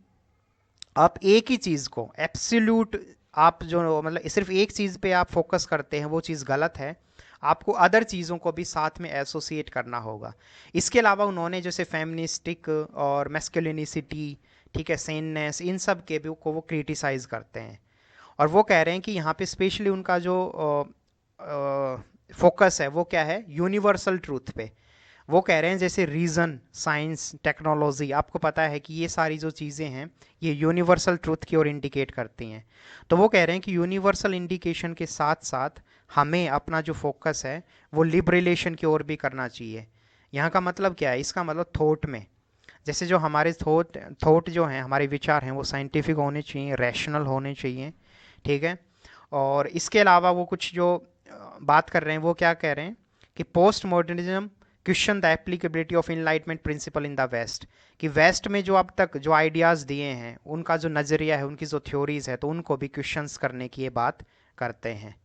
आप एक ही चीज़ को एब्सोल्यूट, आप जो मतलब सिर्फ एक चीज़ पे आप फोकस करते हैं वो चीज़ गलत है, आपको अदर चीज़ों को भी साथ में एसोसिएट करना होगा। इसके अलावा उन्होंने जैसे फेमिनिस्टिक और मैस्कुलिनिसिटी, ठीक है, सेननेस, इन सब के भी को वो क्रिटिसाइज करते हैं। और वो कह रहे हैं कि यहाँ पे स्पेशली उनका जो फोकस है वो क्या है, यूनिवर्सल ट्रूथ पे। वो कह रहे हैं जैसे रीज़न, साइंस, टेक्नोलॉजी, आपको पता है कि ये सारी जो चीज़ें हैं ये यूनिवर्सल ट्रूथ की ओर इंडिकेट करती हैं। तो वो कह रहे हैं कि यूनिवर्सल इंडिकेशन के साथ साथ हमें अपना जो फोकस है वो लिबरेलेशन की ओर भी करना चाहिए। यहाँ का मतलब क्या है, इसका मतलब थॉट में, जैसे जो हमारे थॉट जो हैं, हमारे विचार हैं वो साइंटिफिक होने चाहिए, रैशनल होने चाहिए, ठीक है। और इसके अलावा वो कुछ जो बात कर रहे हैं वो क्या कह रहे हैं कि post modernism question the applicability of enlightenment principle in the west, कि वेस्ट में जो अब तक जो आइडियाज़ दिए हैं उनका जो नज़रिया है, उनकी जो थ्योरीज है, तो उनको भी क्वेश्चंस करने की ये बात करते हैं।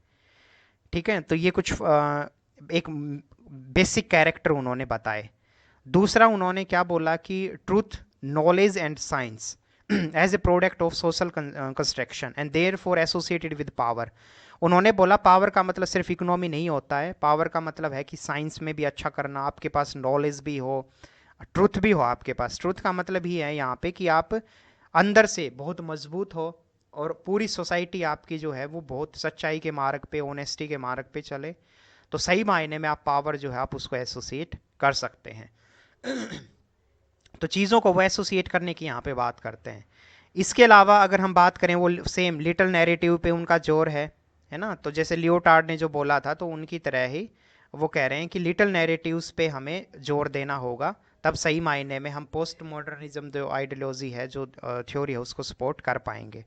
ठीक है, तो ये कुछ एक बेसिक कैरेक्टर उन्होंने बताए। दूसरा उन्होंने क्या बोला कि truth, knowledge and science as a product of social construction and therefore associated with power. उन्होंने बोला पावर का मतलब सिर्फ इकोनॉमी नहीं होता है, पावर का मतलब है कि साइंस में भी अच्छा करना, आपके पास नॉलेज भी हो, ट्रुथ भी हो आपके पास। ट्रुथ का मतलब ही है यहाँ पे कि आप अंदर से बहुत मजबूत हो और पूरी सोसाइटी आपकी जो है वो बहुत सच्चाई के मार्ग पे, ऑनेस्टी के मार्ग पे चले, तो सही मायने में आप पावर जो है आप उसको एसोसिएट कर सकते हैं। तो चीज़ों को वो एसोसिएट करने की यहाँ पे बात करते हैं। इसके अलावा अगर हम बात करें, वो सेम लिटिल नैरेटिव पे उनका जोर है ना। तो जैसे लियोटार्ड ने जो बोला था तो उनकी तरह ही वो कह रहे हैं कि लिटिल नैरेटिव्स पे हमें जोर देना होगा, तब सही मायने में हम पोस्ट मॉडर्निज्म जो आइडियोलॉजी है, जो थ्योरी है, उसको सपोर्ट कर पाएंगे।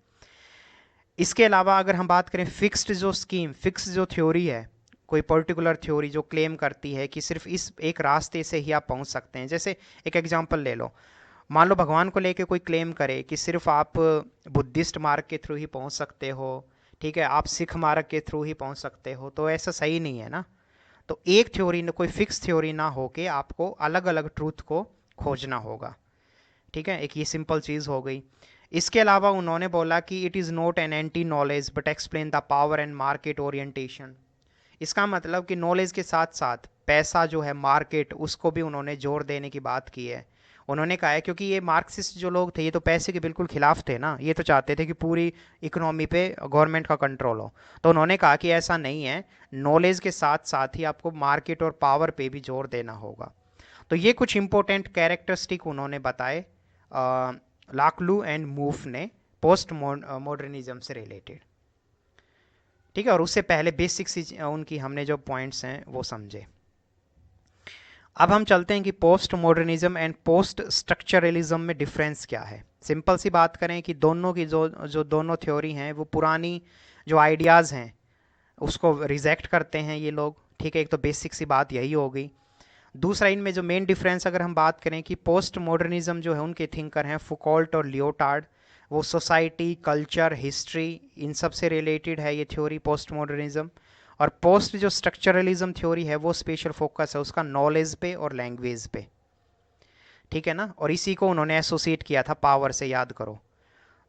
इसके अलावा अगर हम बात करें फिक्स्ड जो स्कीम, फिक्स जो थ्योरी है, कोई पर्टिकुलर थ्योरी जो क्लेम करती है कि सिर्फ इस एक रास्ते से ही आप पहुंच सकते हैं, जैसे एक एग्जांपल ले लो, मान लो भगवान को लेके कोई क्लेम करे कि सिर्फ आप बुद्धिस्ट मार्ग के थ्रू ही पहुंच सकते हो, ठीक है, आप सिख मार्ग के थ्रू ही पहुंच सकते हो, तो ऐसा सही नहीं है ना। तो एक थ्योरी न, कोई फिक्स थ्योरी ना होके आपको अलग अलग ट्रूथ को खोजना होगा, ठीक है, एक ये सिंपल चीज़ हो गई। इसके अलावा उन्होंने बोला कि it is not an anti knowledge but explain the power and market orientation. इसका मतलब कि नॉलेज के साथ साथ पैसा जो है, मार्केट, उसको भी उन्होंने जोर देने की बात की है। उन्होंने कहा है क्योंकि ये मार्क्सिस्ट जो लोग थे ये तो पैसे के बिल्कुल खिलाफ थे ना, ये तो चाहते थे कि पूरी इकोनॉमी पे गवर्नमेंट का कंट्रोल हो। तो उन्होंने कहा कि ऐसा नहीं है, नॉलेज के साथ साथ ही आपको मार्केट और पावर पे भी जोर देना होगा। तो ये कुछ इंपॉर्टेंट कैरेक्टरिस्टिक उन्होंने बताए लाकलू एंड मूफ ने पोस्ट मॉडर्निज्म से रिलेटेड, ठीक है। और उससे पहले बेसिक्स उनकी हमने जो पॉइंट्स हैं वो समझे। अब हम चलते हैं कि post modernism and post structuralism में डिफरेंस क्या है। सिंपल सी बात करें कि दोनों की जो जो दोनों थ्योरी हैं वो पुरानी जो आइडियाज़ हैं उसको रिजेक्ट करते हैं ये लोग, ठीक है। एक तो बेसिक सी बात यही हो गई। दूसरा, इनमें जो मेन डिफरेंस अगर हम बात करें कि पोस्ट मॉडर्निज्म जो है उनके थिंकर हैं फुकॉल्ट और लियोटार्ड, वो सोसाइटी, कल्चर, हिस्ट्री, इन सब से रिलेटेड है ये थ्योरी पोस्ट मॉडर्निज्म। और पोस्ट जो स्ट्रक्चरलिज्म थ्योरी है वो स्पेशल फोकस है उसका नॉलेज पे और लैंग्वेज पे, ठीक है ना। और इसी को उन्होंने एसोसिएट किया था पावर से, याद करो।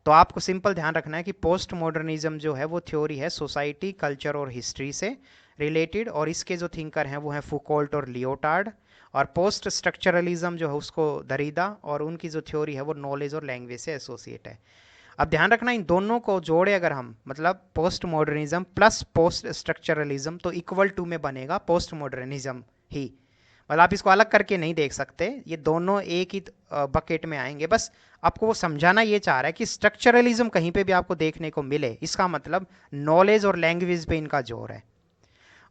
तो आपको सिंपल ध्यान रखना है कि पोस्ट मॉडर्निज्म जो है वो थ्योरी है सोसाइटी, कल्चर और हिस्ट्री से रिलेटेड, और इसके जो थिंकर हैं वो हैं फुकोल्ट और लियोटार्ड, और पोस्ट स्ट्रक्चरलिज्म जो है उसको दरीदा, और उनकी जो थ्योरी है वो नॉलेज और लैंग्वेज से एसोसिएट है। अब ध्यान रखना, इन दोनों को जोड़े अगर हम, मतलब post modernism plus post structuralism, तो इक्वल टू में बनेगा पोस्ट मॉडर्निज्म ही। मतलब आप इसको अलग करके नहीं देख सकते, ये दोनों एक ही बकेट में आएंगे। बस आपको वो समझाना ये चाह रहा है कि स्ट्रक्चरलिज्म कहीं पे भी आपको देखने को मिले, इसका मतलब नॉलेज और लैंग्वेज पे इनका जोर है।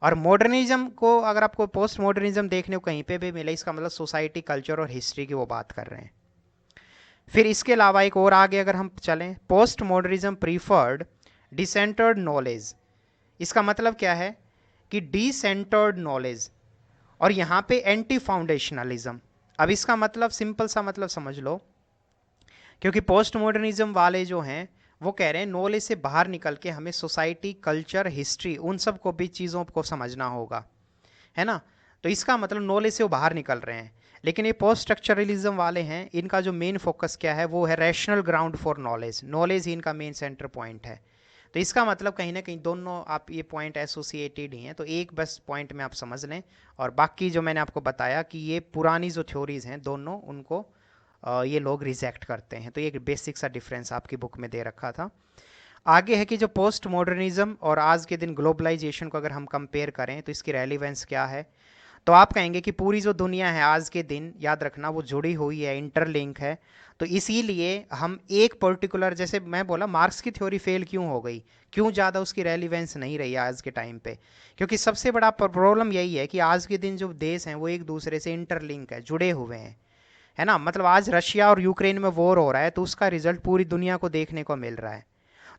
और मॉडर्निज्म को अगर आपको पोस्ट मॉडर्निज्म देखने को कहीं पे भी मिले, इसका मतलब सोसाइटी, कल्चर और हिस्ट्री की वो बात कर रहे हैं। फिर इसके अलावा एक और आगे अगर हम चलें, पोस्ट मॉडर्निज्म प्रीफर्ड डिसेंटर्ड नॉलेज। इसका मतलब क्या है कि डिसेंटर्ड नॉलेज, और यहाँ पे एंटी फाउंडेशनलिज्म। अब इसका मतलब सिंपल सा मतलब समझ लो, क्योंकि पोस्ट मॉडर्निज्म वाले जो हैं वो कह रहे हैं नॉलेज से बाहर निकल के हमें सोसाइटी, कल्चर, हिस्ट्री, उन सब को भी चीज़ों को समझना होगा, है ना। तो इसका मतलब नॉलेज से वो बाहर निकल रहे हैं। लेकिन ये पोस्ट स्ट्रक्चरलिज्म वाले हैं, इनका जो मेन फोकस क्या है वो है rational ground for knowledge, knowledge ही इनका मेन सेंटर पॉइंट है। तो इसका मतलब कहीं ना कहीं दोनों आप ये पॉइंट एसोसिएटेड ही हैं, तो एक बस पॉइंट में आप समझ लें, और बाकी जो मैंने आपको बताया कि ये पुरानी जो थ्योरीज हैं दोनों, उनको ये लोग रिजेक्ट करते हैं। तो ये एक बेसिक सा डिफरेंस आपकी बुक में दे रखा था। आगे है कि जो पोस्ट मॉडर्निज्म और आज के दिन ग्लोबलाइजेशन को अगर हम कंपेयर करें तो इसकी रेलिवेंस क्या है। तो आप कहेंगे कि पूरी जो दुनिया है आज के दिन, याद रखना, वो जुड़ी हुई है, इंटरलिंक है। तो इसीलिए हम एक पर्टिकुलर, जैसे मैं बोला मार्क्स की थ्योरी फेल क्यों हो गई, क्यों ज़्यादा उसकी रेलिवेंस नहीं रही आज के टाइम पे, क्योंकि सबसे बड़ा प्रॉब्लम यही है कि आज के दिन जो देश हैं वो एक दूसरे से इंटरलिंक है, जुड़े हुए हैं, है ना। मतलब आज रशिया और यूक्रेन में वॉर हो रहा है तो उसका रिजल्ट पूरी दुनिया को देखने को मिल रहा है।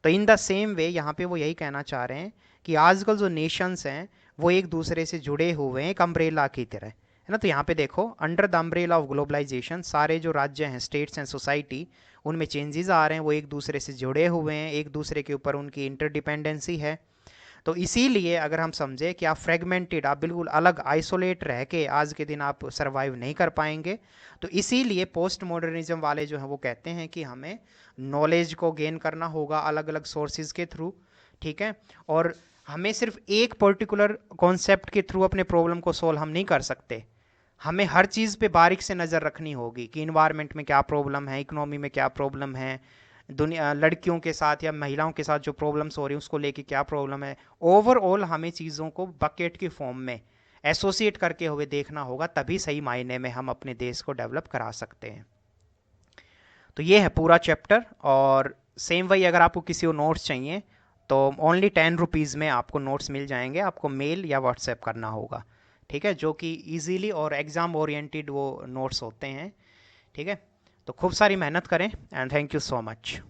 तो इन द सेम वे यहाँ पे वो यही कहना चाह रहे हैं कि आजकल जो नेशंस हैं वो एक दूसरे से जुड़े हुए हैं, एक अम्ब्रेला की तरह, है ना। तो यहाँ पे देखो, under the umbrella of globalization सारे जो राज्य हैं, स्टेट्स एंड सोसाइटी, उनमें चेंजेस आ रहे हैं, वो एक दूसरे से जुड़े हुए हैं, एक दूसरे के ऊपर उनकी इंटरडिपेंडेंसी है। तो इसीलिए अगर हम समझे कि आप फ्रेगमेंटेड, आप बिल्कुल अलग आइसोलेट रह के आज के दिन आप सरवाइव नहीं कर पाएंगे, तो इसीलिए पोस्ट मॉडर्निज्म वाले जो हैं वो कहते हैं कि हमें नॉलेज को गेन करना होगा अलग अलग सोर्सेज के थ्रू, ठीक है। और हमें सिर्फ एक पर्टिकुलर कॉन्सेप्ट के थ्रू अपने प्रॉब्लम को सॉल्व हम नहीं कर सकते, हमें हर चीज़ पे बारीक से नज़र रखनी होगी कि इन्वायरमेंट में क्या प्रॉब्लम है, इकोनॉमी में क्या प्रॉब्लम है, दुनिया लड़कियों के साथ या महिलाओं के साथ जो प्रॉब्लम्स हो रही हैं उसको लेके क्या प्रॉब्लम है। ओवरऑल हमें चीज़ों को बकेट की फॉर्म में एसोसिएट करके हुए देखना होगा, तभी सही मायने में हम अपने देश को डेवलप करा सकते हैं। तो ये है पूरा चैप्टर। और सेम वही अगर आपको किसी को नोट्स चाहिए तो ओनली 10 रुपीज़ में आपको नोट्स मिल जाएंगे, आपको मेल या व्हाट्सएप करना होगा, ठीक है, जो कि इजीली और एग्ज़ाम ओरिएंटेड वो नोट्स होते हैं, ठीक है। तो खूब सारी मेहनत करें, and thank you so much.